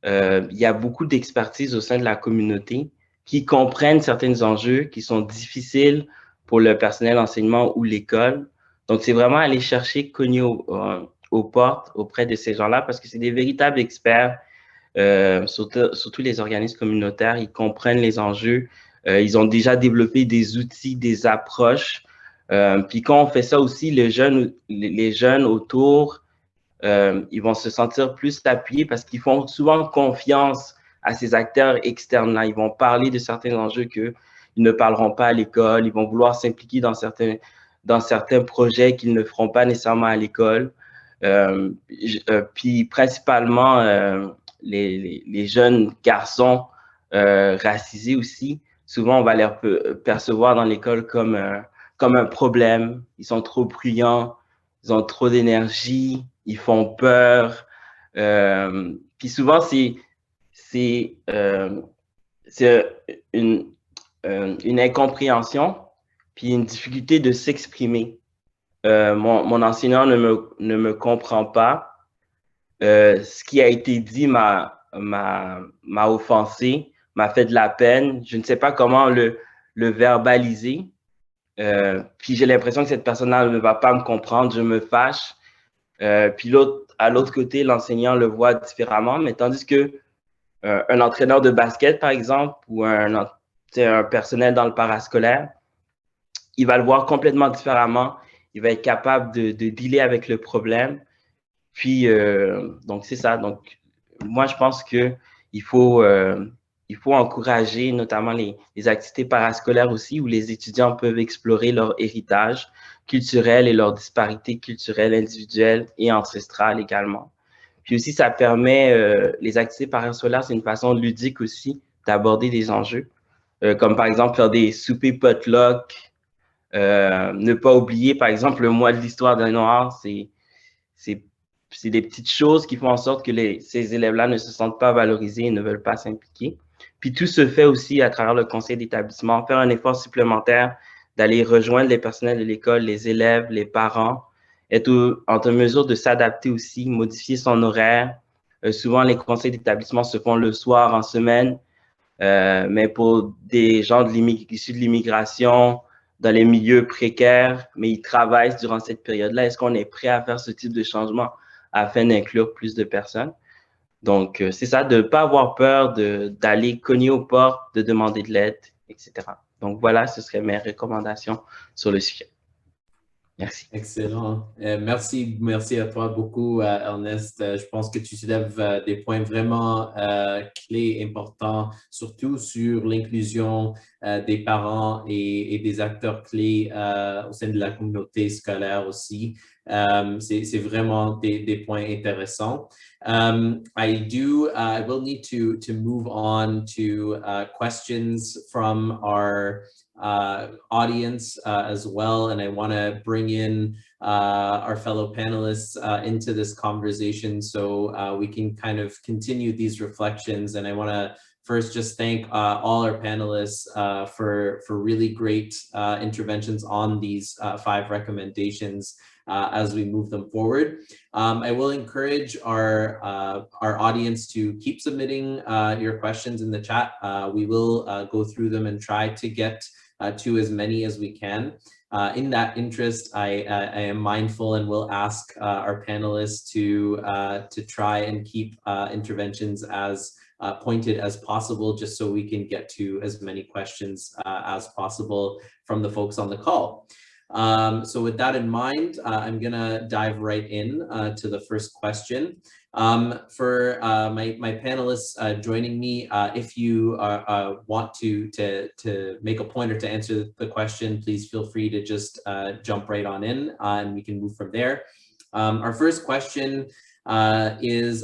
il y a beaucoup d'expertise au sein de la communauté qui comprennent certains enjeux qui sont difficiles pour le personnel d'enseignement ou l'école. Donc, c'est vraiment aller chercher, cogner aux portes auprès de ces gens-là parce que c'est des véritables experts, surtout les organismes communautaires, ils comprennent les enjeux, ils ont déjà développé des outils, des approches. Puis quand on fait ça aussi, les jeunes autour, ils vont se sentir plus appuyés parce qu'ils font souvent confiance à ces acteurs externes-là. Ils vont parler de certains enjeux qu'ils ne parleront pas à l'école. Ils vont vouloir s'impliquer dans certains projets qu'ils ne feront pas nécessairement à l'école. Puis principalement, les jeunes garçons racisés aussi, souvent on va les percevoir dans l'école comme un problème. Ils sont trop bruyants, ils ont trop d'énergie, ils font peur. Puis souvent, c'est une incompréhension, puis une difficulté de s'exprimer. Mon enseignant ne me comprend pas. Ce qui a été dit m'a offensé, m'a fait de la peine. Je ne sais pas comment le verbaliser. Puis j'ai l'impression que cette personne-là ne va pas me comprendre, je me fâche. Puis à l'autre côté, l'enseignant le voit différemment, mais tandis que un entraîneur de basket, par exemple, ou c'est un personnel dans le parascolaire, il va le voir complètement différemment. Il va être capable de dealer avec le problème. Puis, donc, c'est ça. Donc, moi, je pense qu'il faut encourager notamment les activités parascolaires aussi, où les étudiants peuvent explorer leur héritage culturel et leurs disparités culturelles, individuelles et ancestrales également. Puis aussi, ça permet, les activités parascolaires, c'est une façon ludique aussi d'aborder des enjeux, comme par exemple faire des soupers potluck, ne pas oublier, par exemple, le mois de l'histoire des Noirs, c'est des petites choses qui font en sorte que ces élèves-là ne se sentent pas valorisés et ne veulent pas s'impliquer. Puis tout se fait aussi à travers le conseil d'établissement, faire un effort supplémentaire d'aller rejoindre les personnels de l'école, les élèves, les parents, être en mesure de s'adapter aussi, modifier son horaire. Souvent, les conseils d'établissement se font le soir, en semaine, mais pour des gens issus de l'immigration, dans les milieux précaires, mais ils travaillent durant cette période-là. Est-ce qu'on est prêt à faire ce type de changement afin d'inclure plus de personnes? Donc, c'est ça, de ne pas avoir peur d'aller cogner aux portes, de demander de l'aide, etc. Donc, voilà, ce seraient mes recommandations sur le sujet. Merci. Excellent. Merci à toi beaucoup, Ernest. Je pense que tu soulèves des points vraiment clés, importants, surtout sur l'inclusion des parents et des acteurs clés au sein de la communauté scolaire aussi. C'est vraiment des points intéressants. I will need to move on to questions from our audience as well, and I want to bring in our fellow panelists into this conversation so we can kind of continue these reflections. And I want to first just thank all our panelists for really great interventions on these 5 recommendations as we move them forward. I will encourage our audience to keep submitting your questions in the chat. We will go through them and try to get to as many as we can. In that interest, I am mindful and will ask our panelists to try and keep interventions as pointed as possible, just so we can get to as many questions as possible from the folks on the call. So with that in mind, I'm gonna dive right in to the first question. For my panelists joining me, if you want to make a point or to answer the question, please feel free to just jump right on in and we can move from there. Our first question is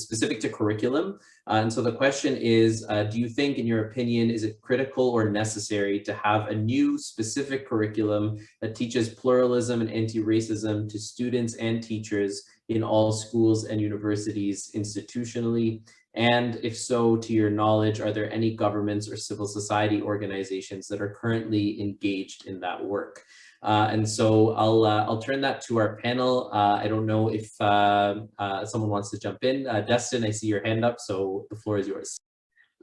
specific to curriculum. And so the question is, do you think, in your opinion, is it critical or necessary to have a new specific curriculum that teaches pluralism and anti-racism to students and teachers in all schools and universities institutionally? And if so, to your knowledge, are there any governments or civil society organizations that are currently engaged in that work? And so I'll turn that to our panel. I don't know if someone wants to jump in. Destin, I see your hand up, so the floor is yours.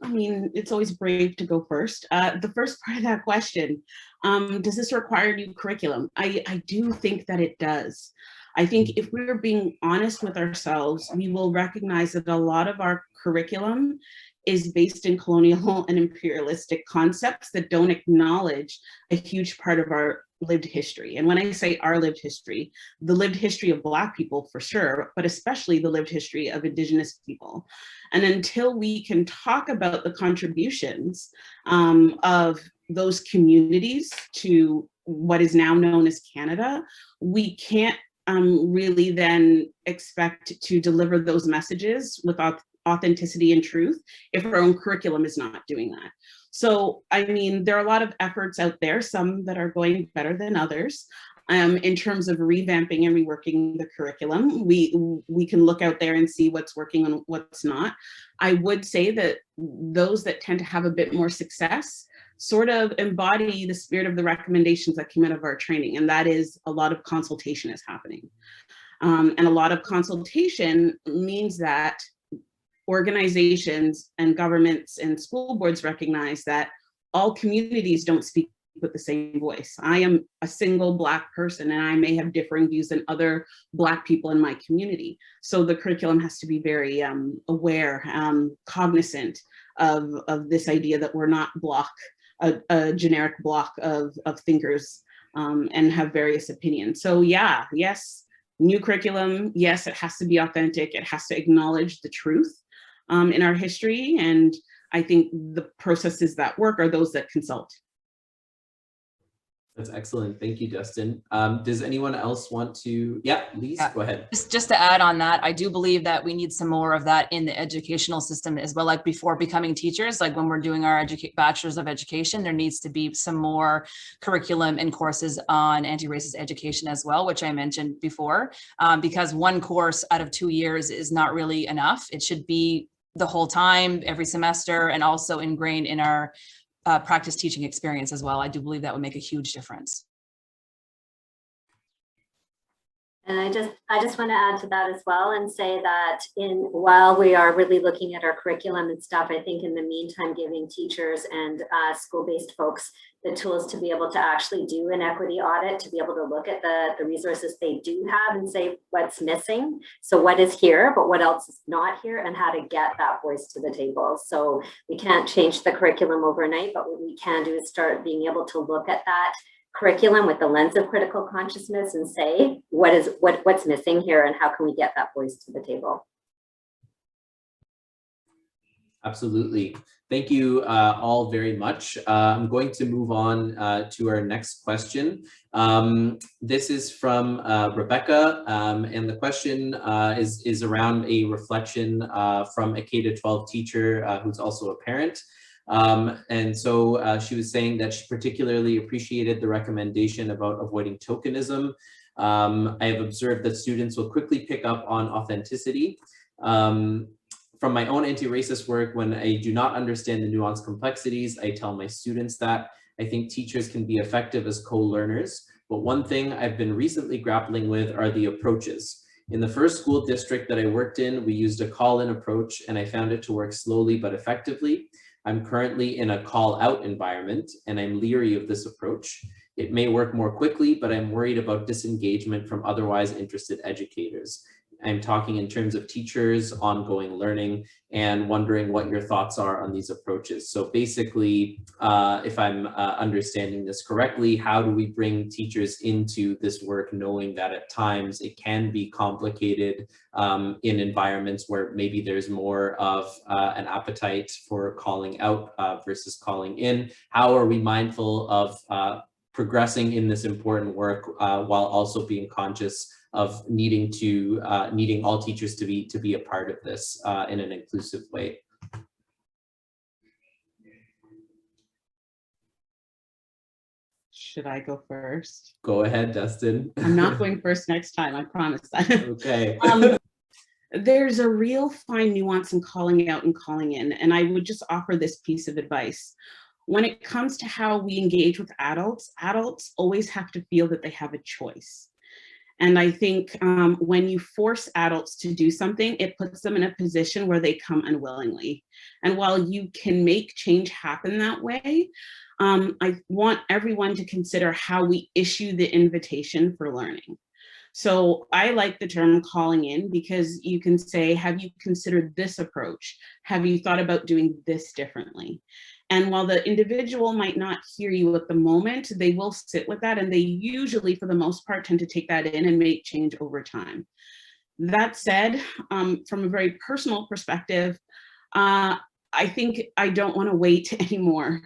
I mean, it's always brave to go first. The first part of that question, does this require new curriculum? I do think that it does. I think if we're being honest with ourselves, we will recognize that a lot of our curriculum is based in colonial and imperialistic concepts that don't acknowledge a huge part of our lived history. And when I say our lived history, the lived history of Black people for sure, but especially the lived history of Indigenous people. And until we can talk about the contributions of those communities to what is now known as Canada, we can't really then expect to deliver those messages with authenticity and truth if our own curriculum is not doing that. So, I mean, there are a lot of efforts out there, some that are going better than others, in terms of revamping and reworking the curriculum. We can look out there and see what's working and what's not. I would say that those that tend to have a bit more success sort of embody the spirit of the recommendations that came out of our training, and that is a lot of consultation is happening. And a lot of consultation means that organizations and governments and school boards recognize that all communities don't speak with the same voice. I am a single Black person and I may have differing views than other Black people in my community. So the curriculum has to be very aware, cognizant of this idea that we're not a generic block of thinkers and have various opinions. So yeah, yes, new curriculum, yes, it has to be authentic, it has to acknowledge the truth in our history, and I think the processes that work are those that consult. That's excellent. Thank you, Dustin. Does anyone else want to? Yeah, Lise, go ahead. Just to add on that, I do believe that we need some more of that in the educational system as well. Like before becoming teachers, like when we're doing our bachelor's of education, there needs to be some more curriculum and courses on anti-racist education as well, which I mentioned before, because one course out of 2 years is not really enough. It should be the whole time, every semester, and also ingrained in our practice teaching experience as well. I do believe that would make a huge difference. And I just want to add to that as well and say that while we are really looking at our curriculum and stuff, I think in the meantime, giving teachers and school-based folks the tools to be able to actually do an equity audit, to be able to look at the resources they do have and say what's missing. So what is here, but what else is not here, and how to get that voice to the table. So we can't change the curriculum overnight, but what we can do is start being able to look at that curriculum with the lens of critical consciousness and say what's missing here and how can we get that voice to the table. Absolutely. Thank you all very much. I'm going to move on to our next question. This is from Rebecca, and the question is around a reflection from a K-12 teacher who's also a parent. And so she was saying that she particularly appreciated the recommendation about avoiding tokenism. I have observed that students will quickly pick up on authenticity. From my own anti-racist work, when I do not understand the nuanced complexities, I tell my students that. I think teachers can be effective as co-learners, but one thing I've been recently grappling with are the approaches. In the first school district that I worked in, we used a call-in approach, and I found it to work slowly but effectively. I'm currently in a call-out environment, and I'm leery of this approach. It may work more quickly, but I'm worried about disengagement from otherwise interested educators. I'm talking in terms of teachers, ongoing learning, and wondering what your thoughts are on these approaches. So basically, if I'm understanding this correctly, how do we bring teachers into this work, knowing that at times it can be complicated in environments where maybe there's more of an appetite for calling out versus calling in? How are we mindful of progressing in this important work while also being conscious of needing all teachers to be a part of this in an inclusive way? Should I go first? Go ahead, Dustin. I'm not going first next time, I promise that. Okay. There's a real fine nuance in calling out and calling in, and I would just offer this piece of advice. When it comes to how we engage with adults, adults always have to feel that they have a choice. And I think when you force adults to do something, it puts them in a position where they come unwillingly. And while you can make change happen that way, I want everyone to consider how we issue the invitation for learning. So I like the term calling in, because you can say, have you considered this approach? Have you thought about doing this differently? And while the individual might not hear you at the moment, they will sit with that, and they usually, for the most part, tend to take that in and make change over time. That said, from a very personal perspective, I think I don't want to wait anymore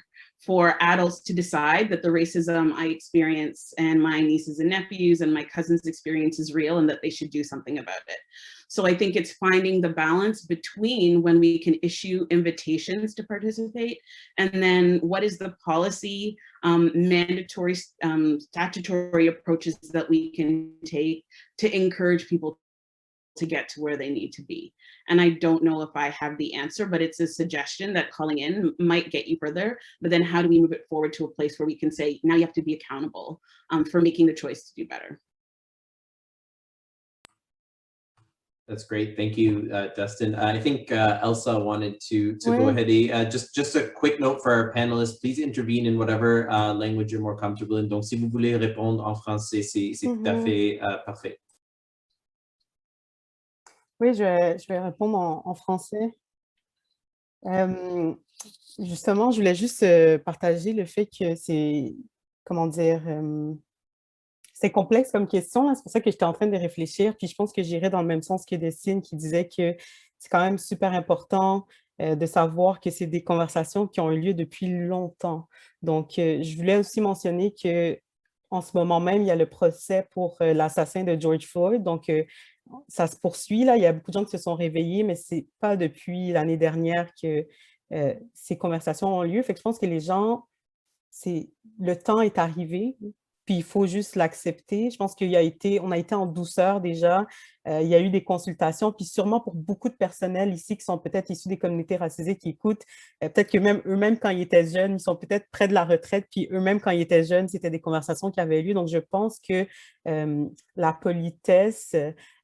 for adults to decide that the racism I experience and my nieces and nephews and my cousins experience is real and that they should do something about it. So I think it's finding the balance between when we can issue invitations to participate, and then what is the policy, mandatory, statutory approaches that we can take to encourage people to get to where they need to be. And I don't know if I have the answer, but it's a suggestion that calling in might get you further, but then how do we move it forward to a place where we can say, now you have to be accountable for making the choice to do better. That's great. Thank you, Dustin. I think Elsa wanted to go ahead. Just a quick note for our panelists, please intervene in whatever language you're more comfortable in. Donc, si vous voulez répondre en français, c'est tout à fait parfait. Oui, je vais répondre en français. Justement, je voulais juste partager le fait que c'est, comment dire, c'est complexe comme question, là. C'est pour ça que j'étais en train de réfléchir, puis je pense que j'irais dans le même sens que Destine qui disait que c'est quand même super important de savoir que c'est des conversations qui ont eu lieu depuis longtemps. Donc, je voulais aussi mentionner que en ce moment même, il y a le procès pour l'assassin de George Floyd. Donc, ça se poursuit, là. Il y a beaucoup de gens qui se sont réveillés, mais c'est pas depuis l'année dernière que ces conversations ont lieu. Fait que je pense que les gens, le temps est arrivé, puis il faut juste l'accepter. Je pense on a été en douceur déjà. Il y a eu des consultations, puis sûrement pour beaucoup de personnel ici qui sont peut-être issus des communautés racisées qui écoutent, peut-être que même eux-mêmes, quand ils étaient jeunes, ils sont peut-être près de la retraite, puis eux-mêmes, quand ils étaient jeunes, c'était des conversations qui avaient lieu. Donc, je pense que la politesse,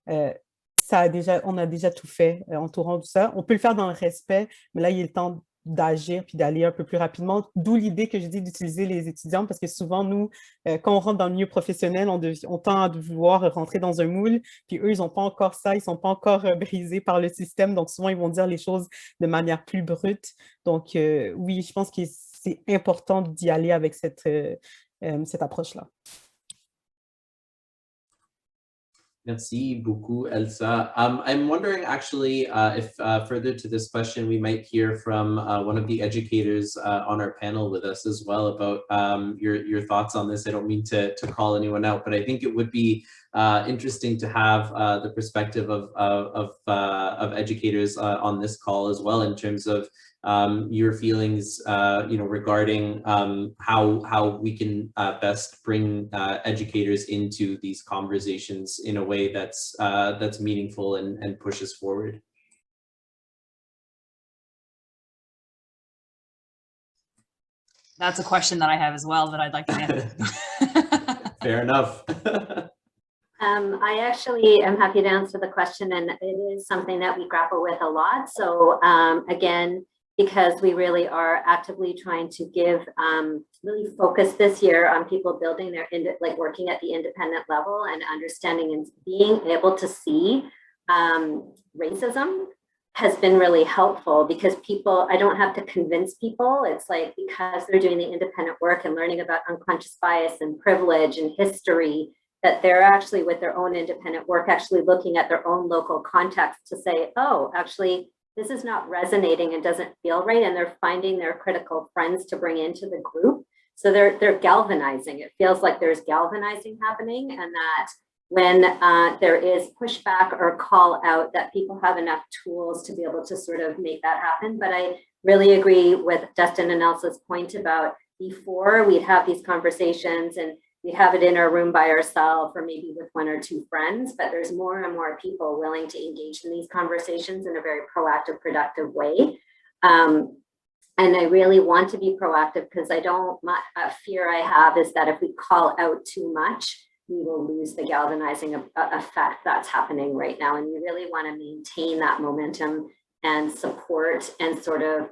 on a déjà tout fait entourant tout ça. On peut le faire dans le respect, mais là, il est le temps d'agir puis d'aller un peu plus rapidement. D'où l'idée que je dis d'utiliser les étudiants parce que souvent, nous, quand on rentre dans le milieu professionnel, on tend à vouloir rentrer dans un moule, puis eux, ils n'ont pas encore ça, ils ne sont pas encore brisés par le système, donc souvent, ils vont dire les choses de manière plus brute. Donc, oui, je pense que c'est important d'y aller avec cette approche-là. Merci beaucoup, Elsa. I'm wondering actually if further to this question, we might hear from one of the educators on our panel with us as well about your thoughts on this. I don't mean to call anyone out, but I think it would be interesting to have the perspective of educators on this call as well in terms of your feelings, regarding how we can best bring educators into these conversations in a way that's meaningful and pushes forward. That's a question that I have as well that I'd like to answer. Fair enough. I actually am happy to answer the question, and it is something that we grapple with a lot. So again, because we really are actively trying to give really focus this year on people building their, working at the independent level and understanding and being able to see racism has been really helpful because people, I don't have to convince people. It's like, because they're doing the independent work and learning about unconscious bias and privilege and history, that they're actually with their own independent work, actually looking at their own local context to say, oh, actually, this is not resonating and doesn't feel right. And they're finding their critical friends to bring into the group. So they're galvanizing. It feels like there's galvanizing happening, and that when there is pushback or call out, that people have enough tools to be able to sort of make that happen. But I really agree with Dustin and Elsa's point about before we'd have these conversations and we have it in our room by ourselves or maybe with one or two friends, but there's more and more people willing to engage in these conversations in a very proactive, productive way. And I really want to be proactive because I don't, a fear I have is that if we call out too much, we will lose the galvanizing effect that's happening right now. And we really want to maintain that momentum and support and sort of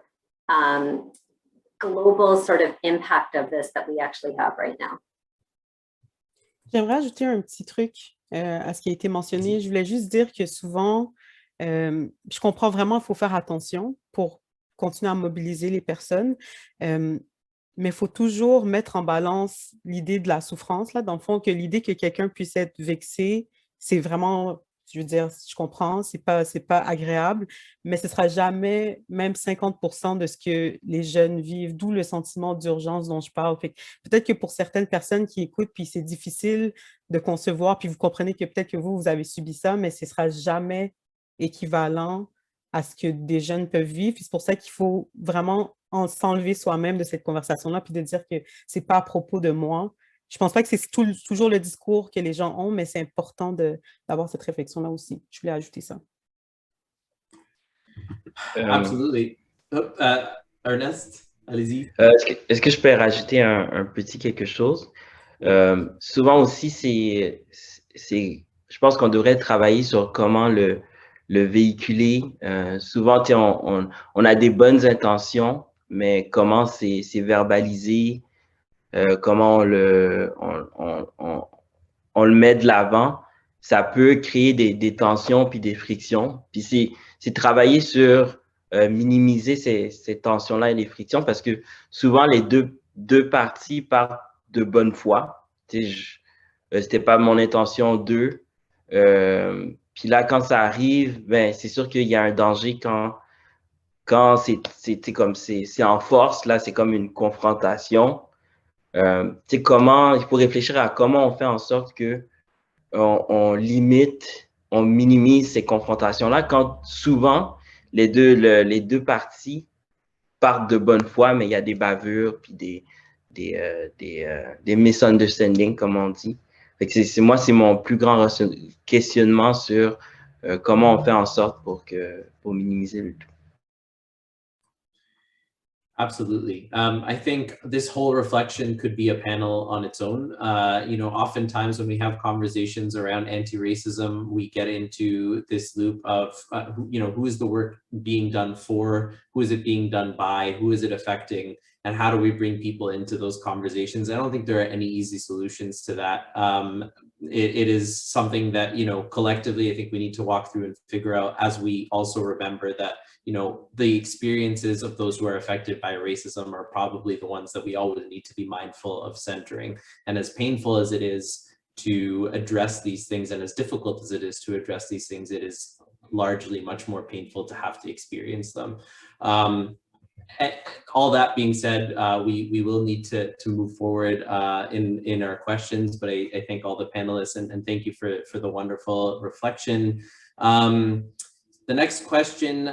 global sort of impact of this that we actually have right now. J'aimerais ajouter un petit truc à ce qui a été mentionné. Je voulais juste dire que souvent, je comprends vraiment qu'il faut faire attention pour continuer à mobiliser les personnes, mais il faut toujours mettre en balance l'idée de la souffrance, là, dans le fond, que l'idée que quelqu'un puisse être vexé, c'est vraiment, je veux dire, je comprends, c'est pas agréable, mais ce sera jamais même 50% de ce que les jeunes vivent, d'où le sentiment d'urgence dont je parle. Peut-être que pour certaines personnes qui écoutent, puis c'est difficile de concevoir, puis vous comprenez que peut-être que vous avez subi ça, mais ce sera jamais équivalent à ce que des jeunes peuvent vivre. C'est pour ça qu'il faut vraiment s'enlever soi-même de cette conversation-là, puis de dire que c'est pas à propos de moi. Je pense pas que c'est toujours le discours que les gens ont, mais c'est important d'avoir cette réflexion-là aussi. Je voulais ajouter ça. Absolutely. Ernest, allez-y. Est-ce que je peux rajouter un petit quelque chose? Souvent aussi, je pense qu'on devrait travailler sur comment le véhiculer. Souvent, on a des bonnes intentions, mais comment c'est verbalisé, comment on le met de l'avant, ça peut créer des tensions puis des frictions. Puis c'est travailler sur minimiser ces tensions-là et les frictions parce que souvent les deux parties partent de bonne foi. C'était pas mon intention d'eux. Puis là, quand ça arrive, ben c'est sûr qu'il y a un danger quand c'est en force, là, c'est comme une confrontation. Il faut réfléchir à comment on fait en sorte que on limite, on minimise ces confrontations-là quand souvent les deux parties partent de bonne foi, mais il y a des bavures puis des misunderstandings, comme on dit. Fait que c'est mon plus grand questionnement sur comment on fait en sorte pour minimiser le tout. Absolutely. I think this whole reflection could be a panel on its own. Oftentimes when we have conversations around anti-racism, we get into this loop of, who is the work being done for, who is it being done by, who is it affecting, and how do we bring people into those conversations? I don't think there are any easy solutions to that. It is something that, collectively, I think we need to walk through and figure out as we also remember that the experiences of those who are affected by racism are probably the ones that we always need to be mindful of centering. And as painful as it is to address these things, and as difficult as it is to address these things, it is largely much more painful to have to experience them. All that being said, we will need to move forward in our questions, but I thank all the panelists and thank you for the wonderful reflection. The next question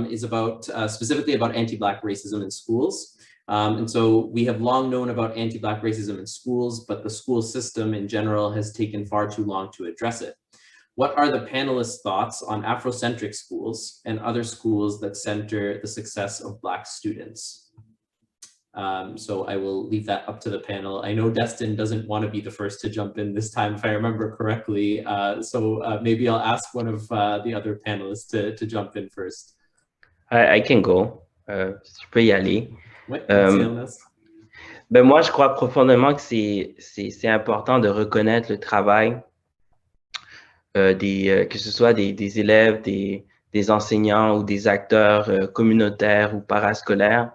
is about specifically about anti-Black racism in schools. And so we have long known about anti-Black racism in schools, but the school system in general has taken far too long to address it. What are the panelists' thoughts on Afrocentric schools and other schools that center the success of Black students? So I will leave that up to the panel. I know Destin doesn't want to be the first to jump in this time, if I remember correctly. So maybe I'll ask one of the other panelists to jump in first. I can go. Je peux y aller. Ouais, merci, Ernest. Ben moi, je crois profondément que c'est important de reconnaître le travail que ce soit des élèves, des enseignants ou des acteurs communautaires ou parascolaires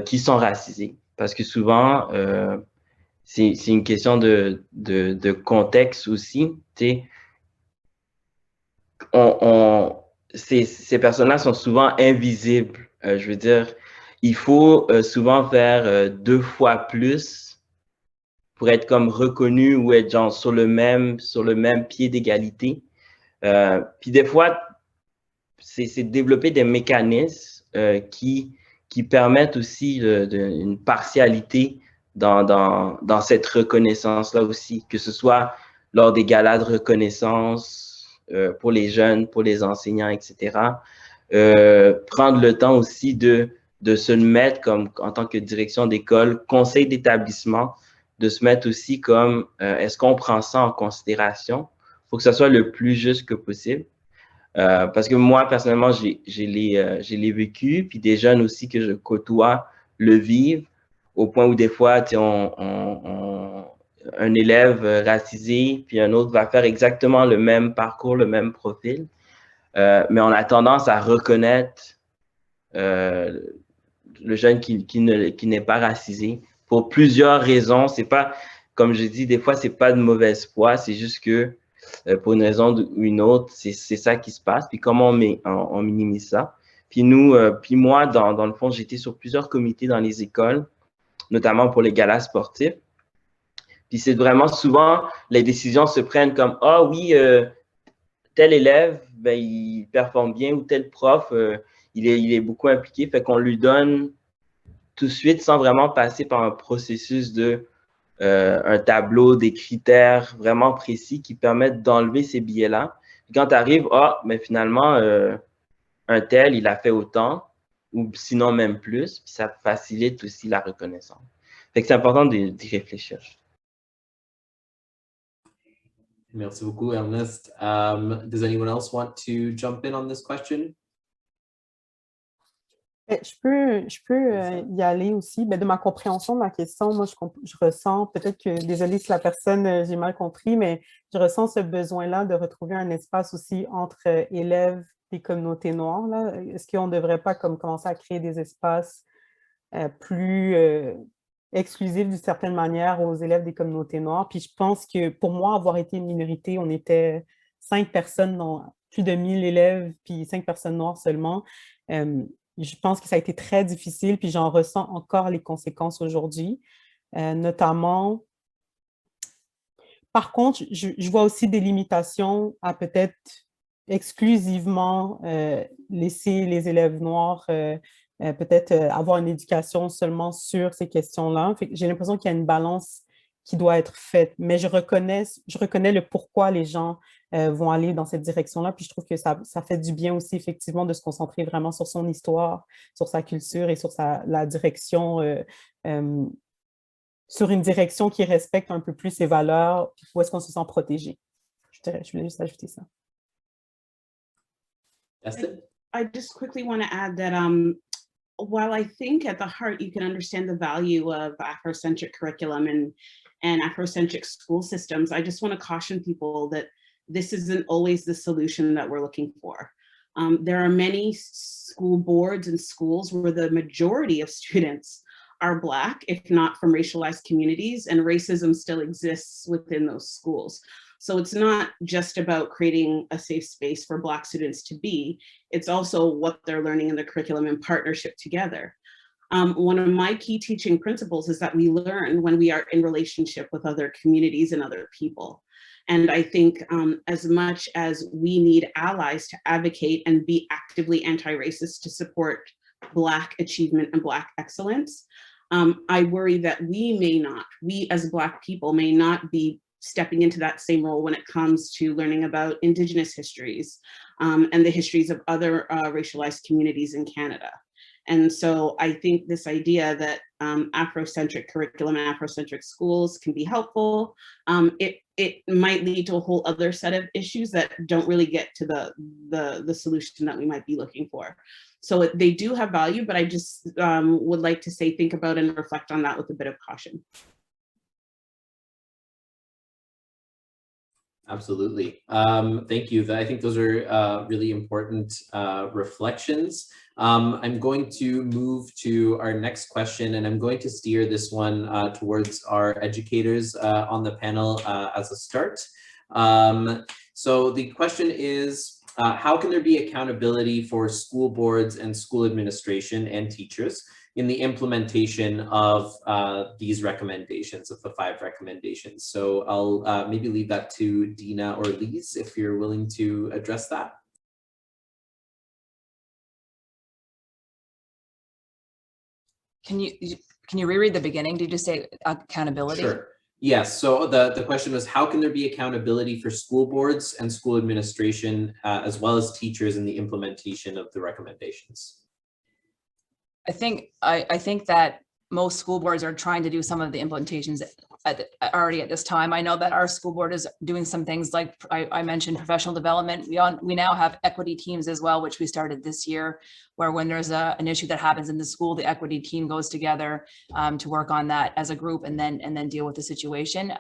qui sont racisés. Parce que souvent, c'est une question de contexte aussi. Ces personnes-là sont souvent invisibles. Je veux dire, il faut souvent faire 2 fois plus pour être comme reconnu ou être genre sur le même pied d'égalité. Puis des fois, c'est développer des mécanismes qui permettent aussi une partialité dans cette reconnaissance-là aussi, que ce soit lors des galas de reconnaissance pour les jeunes, pour les enseignants, etc. Prendre le temps aussi de se mettre comme en tant que direction d'école, conseil d'établissement, de se mettre aussi comme est-ce qu'on prend ça en considération? Il faut que ça soit le plus juste que possible. Parce que moi, personnellement, je l'ai vécu, puis des jeunes aussi que je côtoie le vivent, au point où des fois, un élève racisé, puis un autre va faire exactement le même parcours, le même profil, mais on a tendance à reconnaître le jeune qui n'est pas racisé pour plusieurs raisons. C'est pas, comme je dis, des fois, c'est pas de mauvaise foi, c'est juste que pour une raison ou une autre, c'est ça qui se passe. Puis comment on minimise ça? Puis puis moi, dans le fond, j'étais sur plusieurs comités dans les écoles, notamment pour les galas sportifs. Puis c'est vraiment souvent, les décisions se prennent comme « Ah oui, tel élève, ben, il performe bien » ou « tel prof, il est beaucoup impliqué ». Fait qu'on lui donne tout de suite sans vraiment passer par un processus de un tableau, des critères vraiment précis qui permettent d'enlever ces biais-là. Quand tu arrives, mais finalement, un tel, il a fait autant, ou sinon même plus, puis ça facilite aussi la reconnaissance. Fait que c'est important d'y réfléchir. Merci beaucoup, Ernest. Does anyone else want to jump in on this question? Je peux y aller aussi. Ben, de ma compréhension de ma question, moi, je ressens, peut-être que, désolée si la personne, j'ai mal compris, mais je ressens ce besoin-là de retrouver un espace aussi entre élèves des communautés noires, là. Est-ce qu'on ne devrait pas comme, commencer à créer des espaces plus exclusifs d'une certaine manière aux élèves des communautés noires? Puis je pense que pour moi, avoir été une minorité, on était 5 personnes dans plus de 1000 élèves, puis 5 personnes noires seulement. Je pense que ça a été très difficile, puis j'en ressens encore les conséquences aujourd'hui, notamment. Par contre, je vois aussi des limitations à peut-être exclusivement laisser les élèves noirs peut-être avoir une éducation seulement sur ces questions-là. J'ai l'impression qu'il y a une balance qui doit être faite, mais je reconnais le pourquoi les gens vont aller dans cette direction-là, puis je trouve que ça fait du bien aussi effectivement de se concentrer vraiment sur son histoire, sur sa culture et sur la direction, sur une direction qui respecte un peu plus ses valeurs, puis où est-ce qu'on se sent protégé. Je voulais juste ajouter ça. I just quickly want to add that while I think at the heart you can understand the value of Afrocentric curriculum and Afrocentric school systems, I just want to caution people that this isn't always the solution that we're looking for. There are many school boards and schools where the majority of students are Black, if not from racialized communities, and racism still exists within those schools. So it's not just about creating a safe space for Black students to be, it's also what they're learning in the curriculum in partnership together. One of my key teaching principles is that we learn when we are in relationship with other communities and other people. And I think as much as we need allies to advocate and be actively anti-racist to support Black achievement and Black excellence, I worry that we as Black people may not be stepping into that same role when it comes to learning about Indigenous histories and the histories of other racialized communities in Canada. And so I think this idea that Afrocentric curriculum and Afrocentric schools can be helpful. It might lead to a whole other set of issues that don't really get to the solution that we might be looking for. So they do have value, but I just would like to say, think about and reflect on that with a bit of caution. Absolutely. Thank you. I think those are really important reflections. I'm going to move to our next question, and I'm going to steer this one towards our educators on the panel as a start. So the question is, how can there be accountability for school boards and school administration and teachers in the implementation of these recommendations, of the 5 recommendations? So I'll maybe leave that to Dina or Lise if you're willing to address that. Can you reread the beginning? Did you say accountability? Sure. Yes. So the question was, how can there be accountability for school boards and school administration as well as teachers in the implementation of the recommendations? I think that most school boards are trying to do some of the implementations already at this time. I know that our school board is doing some things like I mentioned professional development. We now have equity teams as well, which we started this year, where when there's an issue that happens in the school, the equity team goes together to work on that as a group and then deal with the situation.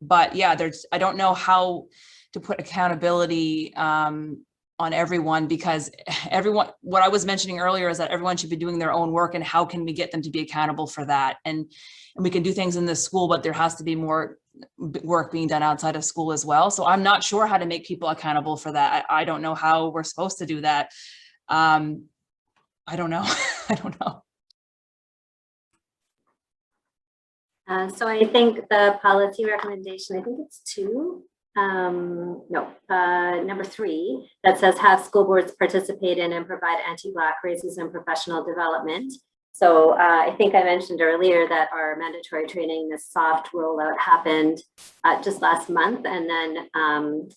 But yeah, I don't know how to put accountability on everyone, because what I was mentioning earlier is that everyone should be doing their own work, and how can we get them to be accountable for that? And we can do things in the school, but there has to be more work being done outside of school as well. So I'm not sure how to make people accountable for that. I don't know how we're supposed to do that. I don't know. I don't know. So I think the policy recommendation, I think it's 2. Number 3, that says have school boards participate in and provide anti-Black racism professional development. So I think I mentioned earlier that our mandatory training, this soft rollout, happened just last month. And then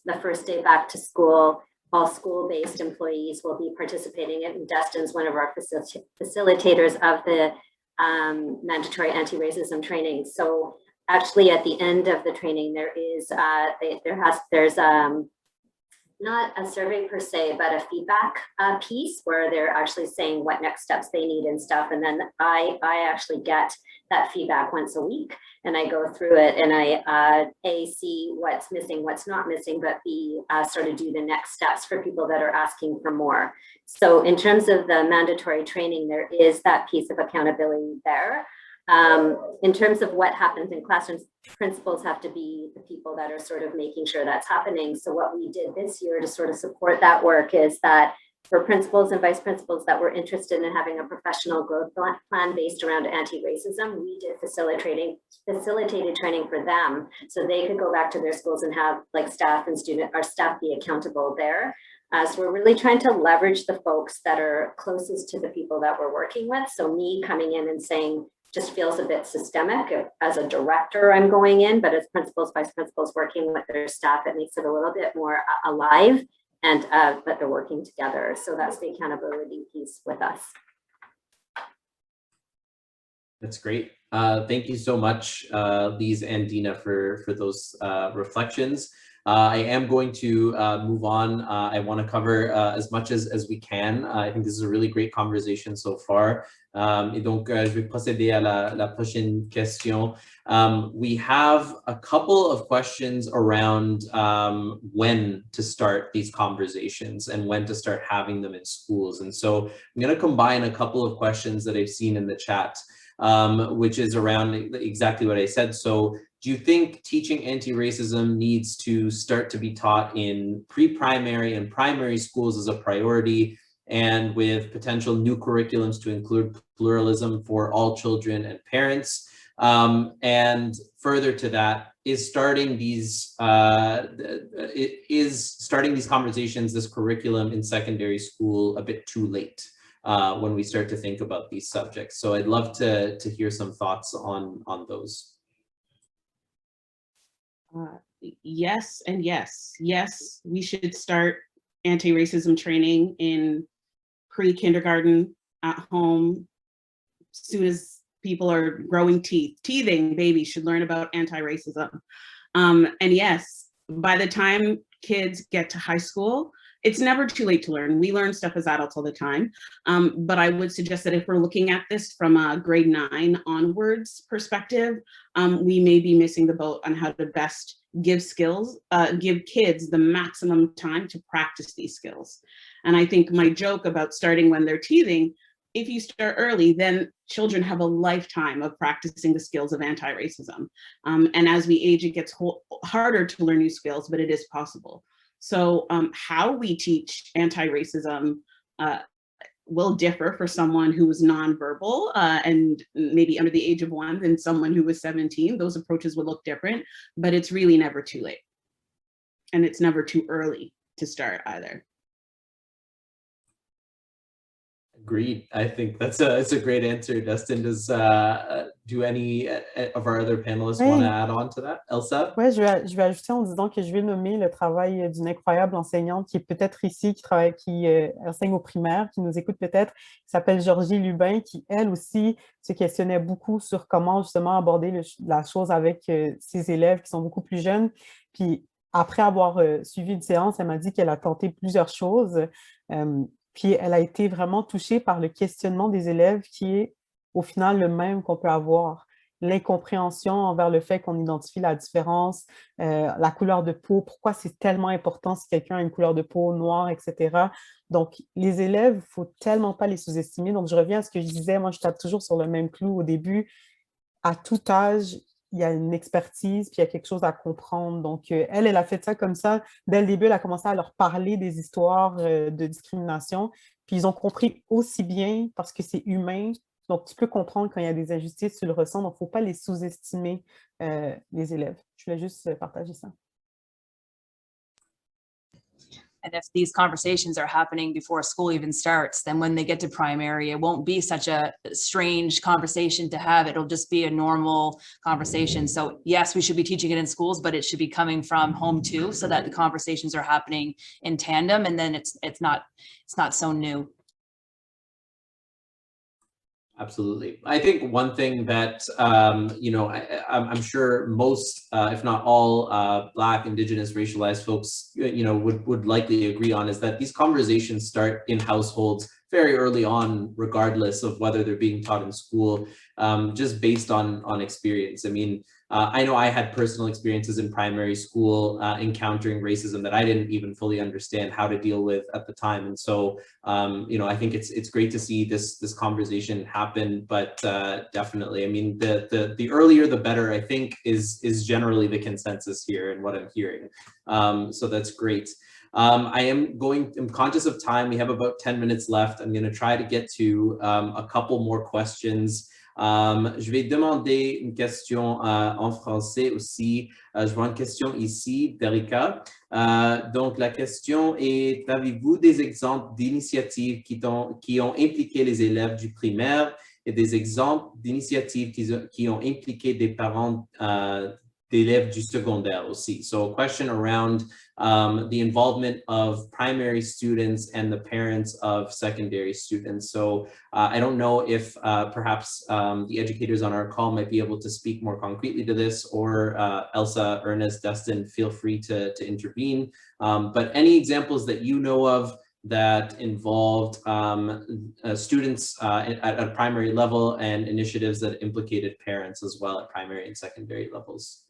the first day back to school, all school-based employees will be participating. And Destin's one of our facilitators of the mandatory anti-racism training. So actually, at the end of the training, there's not a survey per se, but a feedback piece where they're actually saying what next steps they need and stuff. And then I actually get that feedback once a week, and I go through it and I A, see what's missing, what's not missing, but B, sort of do the next steps for people that are asking for more. So in terms of the mandatory training, there is that piece of accountability there. In terms of what happens in classrooms, principals have to be the people that are sort of making sure that's happening. So what we did this year to sort of support that work is that for principals and vice principals that were interested in having a professional growth plan based around anti-racism, we did facilitated training for them so they could go back to their schools and have like staff and staff be accountable there. So we're really trying to leverage the folks that are closest to the people that we're working with. So me coming in and saying, just feels a bit systemic. As a director, I'm going in, but as principals, vice principals working with their staff, it makes it a little bit more alive, and but they're working together. So that's the accountability piece with us. That's great. Thank you so much, Lise and Dina, for those reflections. I am going to move on. I want to cover as much as we can. I think this is a really great conversation so far. Et donc, je vais procéder à la prochaine question. We have a couple of questions around when to start these conversations and when to start having them in schools. And so I'm going to combine a couple of questions that I've seen in the chat, which is around exactly what I said. So do you think teaching anti-racism needs to start to be taught in pre-primary and primary schools as a priority, and with potential new curriculums to include pluralism for all children and parents? And further to that, is starting these conversations, this curriculum in secondary school, a bit too late when we start to think about these subjects? So I'd love to hear some thoughts on those. Yes and yes. Yes, we should start anti-racism training in pre-kindergarten, at home, as soon as people are growing teeth. Teething babies should learn about anti-racism. And yes, by the time kids get to high school, it's never too late to learn. We learn stuff as adults all the time. But I would suggest that if we're looking at this from a grade 9 onwards perspective, we may be missing the boat on how to best give kids the maximum time to practice these skills. And I think my joke about starting when they're teething, if you start early, then children have a lifetime of practicing the skills of anti-racism. And as we age, it gets harder to learn new skills, but it is possible. So how we teach anti-racism will differ for someone who is nonverbal and maybe under the age of 1 than someone who was 17. Those approaches will look different, but it's really never too late. And it's never too early to start either. Agreed. I think it's a great answer. Dustin, do any of our other panelists want to add on to that? Elsa? Oui, je vais ajouter en disant que je vais nommer le travail d'une incroyable enseignante qui est peut-être ici, qui enseigne au primaire, qui nous écoute peut-être, qui s'appelle Georgie Lubin, qui elle aussi se questionnait beaucoup sur comment justement aborder la chose avec ses élèves qui sont beaucoup plus jeunes. Puis après avoir suivi une séance, elle m'a dit qu'elle a tenté plusieurs choses. Puis elle a été vraiment touchée par le questionnement des élèves qui est au final le même qu'on peut avoir. L'incompréhension envers le fait qu'on identifie la différence, la couleur de peau, pourquoi c'est tellement important si quelqu'un a une couleur de peau noire, etc. Donc, les élèves, il ne faut tellement pas les sous-estimer. Donc, je reviens à ce que je disais, moi, je tape toujours sur le même clou au début. À tout âge, il y a une expertise, puis il y a quelque chose à comprendre. Donc, elle a fait ça comme ça. Dès le début, elle a commencé à leur parler des histoires de discrimination. Puis, ils ont compris aussi bien parce que c'est humain. Donc, tu peux comprendre quand il y a des injustices, tu le ressens. Donc, il ne faut pas les sous-estimer, les élèves. Je voulais juste partager ça. And if these conversations are happening before school even starts, then when they get to primary, it won't be such a strange conversation to have. It'll just be a normal conversation. So yes, we should be teaching it in schools, but it should be coming from home too, so that the conversations are happening in tandem, and then it's not so new. Absolutely. I think one thing that, you know, I'm sure most, if not all, Black, Indigenous, racialized folks, you know, would likely agree on is that these conversations start in households very early on, regardless of whether they're being taught in school, just based on experience. I mean, I know I had personal experiences in primary school encountering racism that I didn't even fully understand how to deal with at the time. And so, you know, I think it's great to see this conversation happen, but definitely, I mean, the earlier the better, I think is generally the consensus here and what I'm hearing. So that's great. I'm conscious of time. We have about 10 minutes left. I'm going to try to get to a couple more questions. Je vais demander une question en français aussi. Je vois une question ici d'Erika. Donc, la question est, avez-vous des exemples d'initiatives qui ont impliqué les élèves du primaire et des exemples d'initiatives qui ont impliqué des parents d'élèves du secondaire aussi? So a question around the involvement of primary students and the parents of secondary students. So I don't know if perhaps the educators on our call might be able to speak more concretely to this, or Elsa, Ernest, Dustin, feel free to intervene. But any examples that you know of that involved students at a primary level and initiatives that implicated parents as well at primary and secondary levels?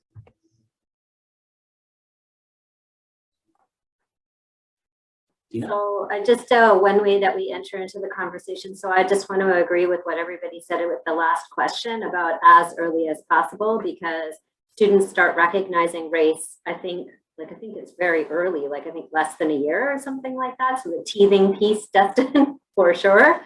So I just one way that we enter into the conversation. So I just want to agree with what everybody said with the last question about as early as possible, because students start recognizing race, I think it's very early, like I think less than a year or something like that. So the teething piece, Dustin, for sure.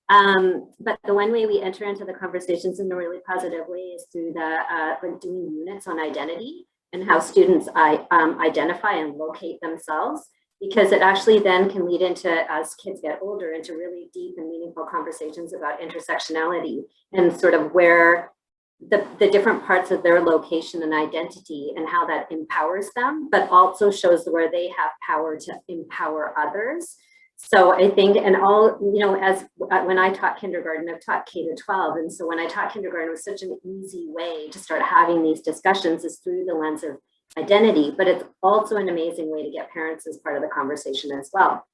But the one way we enter into the conversations in a really positive way is through the like doing units on identity and how students identify and locate themselves, because it actually then can lead into, as kids get older, into really deep and meaningful conversations about intersectionality and sort of where the different parts of their location and identity and how that empowers them, but also shows where they have power to empower others. So I think, and all, you know, as when I taught kindergarten, I've taught K to 12. And so when I taught kindergarten, it was such an easy way to start having these discussions is through the lens of identity, but it's also an amazing way to get parents as part of the conversation as well.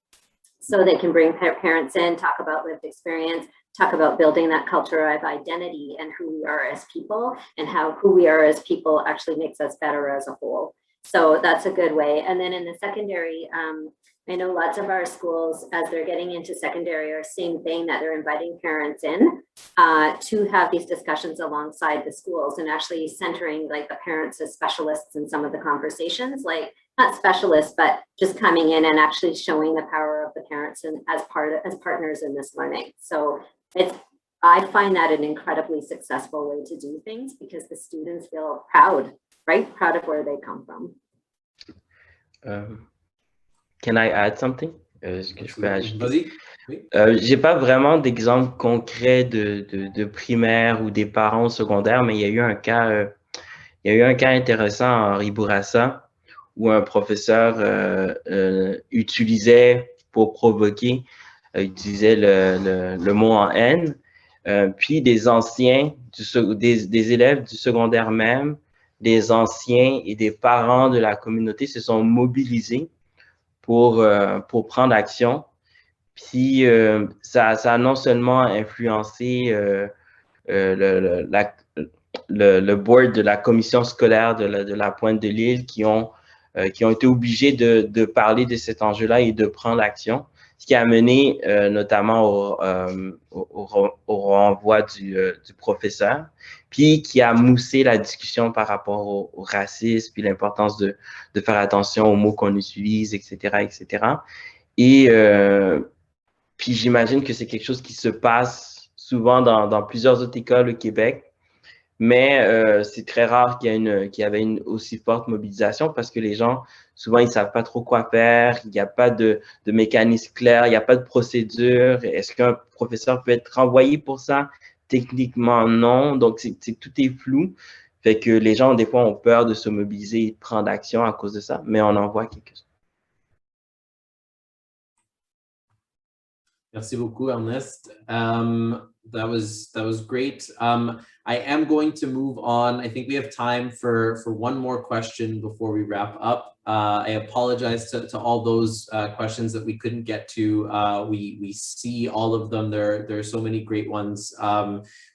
So they can bring parents in, talk about lived experience, talk about building that culture of identity and who we are as people, and how who we are as people actually makes us better as a whole. So that's a good way. And then in the secondary, I know lots of our schools, as they're getting into secondary, are same thing, that they're inviting parents in to have these discussions alongside the schools, and actually centering like the parents as specialists in some of the conversations, like not specialists, but just coming in and actually showing the power of the parents and as partners in this learning. So I find that an incredibly successful way to do things, because the students feel proud, right? Proud of where they come from. Can I add something? Est-ce que je peux ajouter? Vas-y. Oui. J'ai pas vraiment d'exemple concret de primaire ou des parents secondaires, mais il y a eu un cas, intéressant à Henri Bourassa, où un professeur utilisait pour provoquer, utilisait le mot en haine, puis des anciens, des élèves du secondaire même, des anciens et des parents de la communauté se sont mobilisés pour prendre action. Puis ça a non seulement influencé le board de la commission scolaire de la Pointe de l'Île, qui ont été obligés de parler de cet enjeu-là et de prendre action, ce qui a mené notamment au renvoi du professeur, puis qui a moussé la discussion par rapport au racisme, puis l'importance de faire attention aux mots qu'on utilise, etc., etc. Et puis j'imagine que c'est quelque chose qui se passe souvent dans plusieurs autres écoles au Québec, mais c'est très rare qu'il y avait une aussi forte mobilisation, parce que les gens, souvent, ils savent pas trop quoi faire, il n'y a pas de mécanisme clair, il n'y a pas de procédure. Est-ce qu'un professeur peut être renvoyé pour ça? Techniquement, non. Donc, tout est flou. Fait que les gens, des fois, ont peur de se mobiliser et de prendre action à cause de ça, mais on en voit quelques-uns. Merci beaucoup, Ernest. That was great. I am going to move on. I think we have time for one more question before we wrap up. I apologize to all those questions that we couldn't get to. We see all of them. There are so many great ones.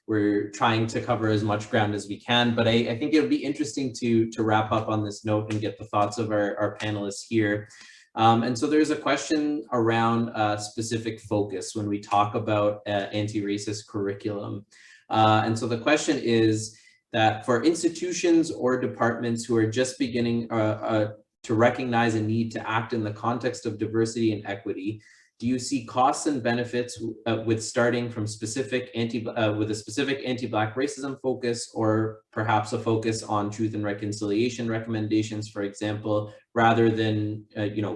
We're trying to cover as much ground as we can, but I think it would be interesting to wrap up on this note and get the thoughts of our panelists here. And so there's a question around specific focus when we talk about anti-racist curriculum. And so the question is that for institutions or departments who are just beginning to recognize a need to act in the context of diversity and equity, do you see costs and benefits with starting from with a specific anti-Black racism focus, or perhaps a focus on truth and reconciliation recommendations, for example, rather than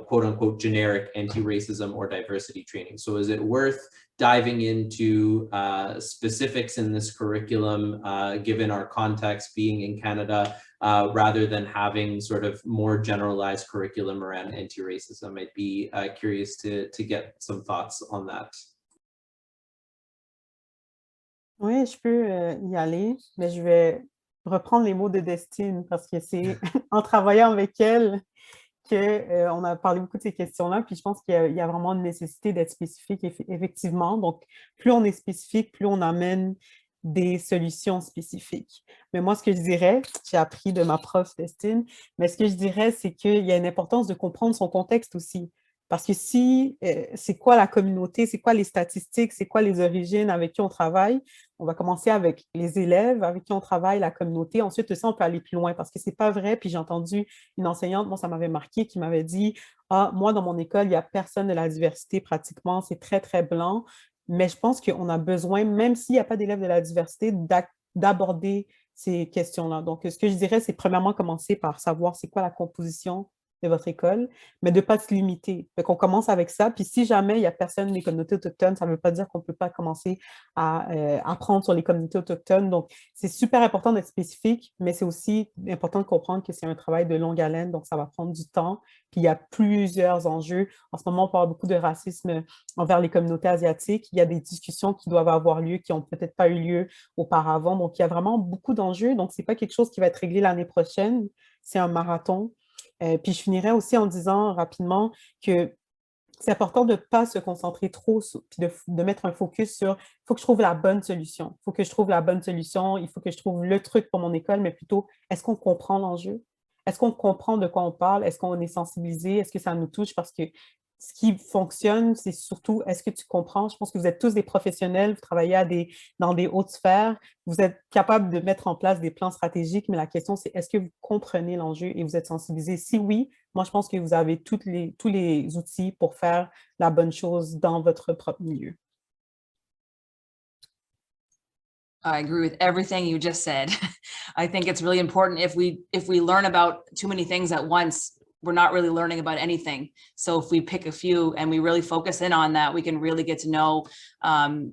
quote unquote generic anti-racism or diversity training? So is it worth diving into specifics in this curriculum, given our context being in Canada, rather than having sort of more generalized curriculum around anti-racism? I'd be curious to get some thoughts on that. Oui, je peux y aller, mais je vais reprendre les mots de Destine parce que c'est en travaillant avec elle qu'on a parlé beaucoup de ces questions-là, puis je pense qu'il y a vraiment une nécessité d'être spécifique, effectivement. Donc, plus on est spécifique, plus on amène des solutions spécifiques. Mais moi, ce que je dirais, j'ai appris de ma prof Destine, mais ce que je dirais, c'est qu'il y a une importance de comprendre son contexte aussi. Parce que si, c'est quoi la communauté, c'est quoi les statistiques, c'est quoi les origines avec qui on travaille, on va commencer avec les élèves avec qui on travaille, la communauté. Ensuite, ça, on peut aller plus loin parce que c'est pas vrai. Puis j'ai entendu une enseignante, moi, ça m'avait marqué, qui m'avait dit « Ah, moi, dans mon école, il n'y a personne de la diversité pratiquement, c'est très, très blanc. » Mais je pense qu'on a besoin, même s'il n'y a pas d'élèves de la diversité, d'aborder ces questions-là. Donc, ce que je dirais, c'est premièrement commencer par savoir c'est quoi la composition de votre école, mais de ne pas se limiter. Fait qu'on commence avec ça, puis si jamais il n'y a personne des communautés autochtones, ça ne veut pas dire qu'on ne peut pas commencer à apprendre sur les communautés autochtones. Donc, c'est super important d'être spécifique, mais c'est aussi important de comprendre que c'est un travail de longue haleine, donc ça va prendre du temps, puis il y a plusieurs enjeux. En ce moment, on parle beaucoup de racisme envers les communautés asiatiques. Il y a des discussions qui doivent avoir lieu, qui n'ont peut-être pas eu lieu auparavant. Donc, il y a vraiment beaucoup d'enjeux. Donc, ce n'est pas quelque chose qui va être réglé l'année prochaine. C'est un marathon. Puis je finirais aussi en disant rapidement que c'est important de ne pas se concentrer trop, puis de mettre un focus sur « il faut que je trouve la bonne solution, il faut que je trouve la bonne solution, il faut que je trouve le truc pour mon école », mais plutôt « est-ce qu'on comprend l'enjeu? Est-ce qu'on comprend de quoi on parle? Est-ce qu'on est sensibilisé? Est-ce que ça nous touche? » Parce que ce qui fonctionne, c'est surtout, est-ce que tu comprends? Je pense que vous êtes tous des professionnels, vous travaillez dans des hautes sphères, vous êtes capables de mettre en place des plans stratégiques, mais la question, c'est est-ce que vous comprenez l'enjeu et vous êtes sensibilisé? Si oui, moi, je pense que vous avez tous les outils pour faire la bonne chose dans votre propre milieu. I agree with everything you just said. I think it's really important if we learn about too many things at once, we're not really learning about anything. So if we pick a few and we really focus in on that, we can really get to know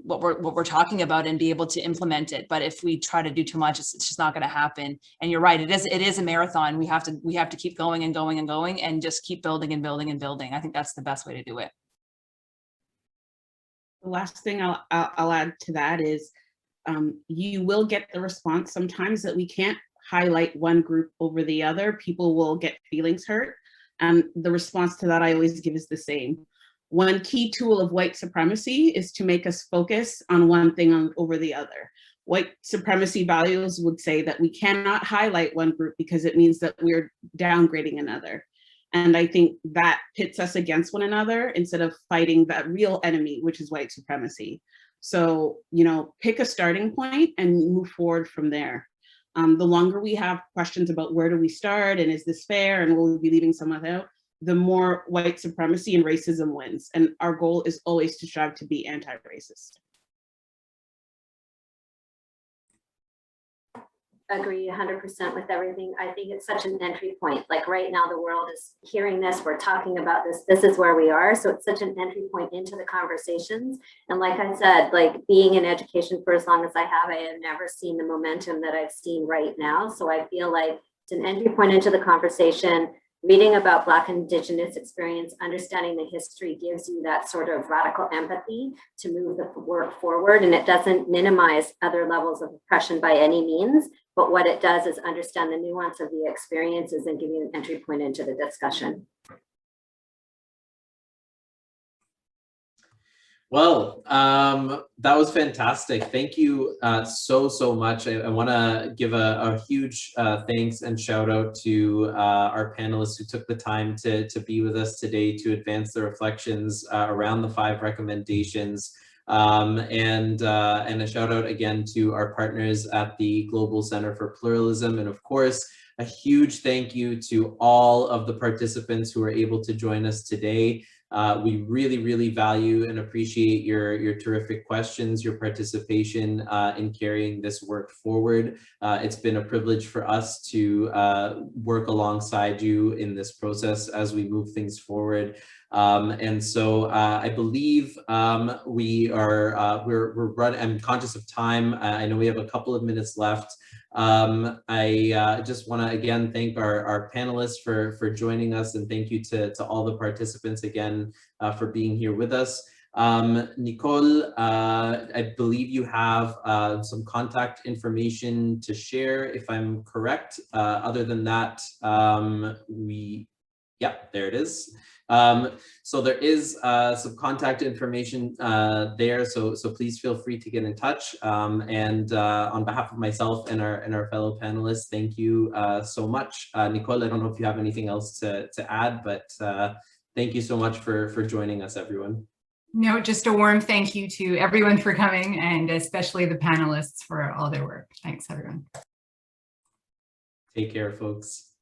what we're talking about and be able to implement it. But if we try to do too much, it's just not going to happen. And you're right, it is a marathon. We have to keep going and going and going and just keep building and building and building. I think that's the best way to do it. The last thing I'll add to that is you will get the response sometimes that we can't highlight one group over the other. People will get feelings hurt. And the response to that I always give is the same. One key tool of white supremacy is to make us focus on one thing over the other. White supremacy values would say that we cannot highlight one group because it means that we're downgrading another. And I think that pits us against one another instead of fighting that real enemy, which is white supremacy. So, pick a starting point and move forward from there. The longer we have questions about where do we start and is this fair and will we be leaving someone out, the more white supremacy and racism wins. And our goal is always to strive to be anti-racist. Agree 100% with everything. I think it's such an entry point. Like right now, the world is hearing this, we're talking about this, this is where we are. So it's such an entry point into the conversations. And like I said, like being in education for as long as I have never seen the momentum that I've seen right now. So I feel like it's an entry point into the conversation. Reading about Black and Indigenous experience, understanding the history gives you that sort of radical empathy to move the work forward. And it doesn't minimize other levels of oppression by any means, but what it does is understand the nuance of the experiences and give you an entry point into the discussion. Well, that was fantastic. Thank you so much. I want to give a huge thanks and shout out to our panelists who took the time to be with us today to advance the reflections around the 5 recommendations. And a shout out again to our partners at the Global Center for Pluralism. And of course, a huge thank you to all of the participants who were able to join us today. We really value and appreciate your terrific questions, your participation in carrying this work forward. It's been a privilege for us to work alongside you in this process as we move things forward. And so I believe I'm conscious of time. I know we have a couple of minutes left. I just want to again thank our panelists for joining us, and thank you to all the participants again for being here with us. Nicole, I believe you have some contact information to share, if I'm correct. Other than that, yeah, there it is. So there is some contact information there, so please feel free to get in touch. And on behalf of myself and our fellow panelists, thank you so much. Nicole, I don't know if you have anything else to add, but thank you so much for joining us, everyone. No, just a warm thank you to everyone for coming, and especially the panelists for all their work. Thanks, everyone. Take care, folks.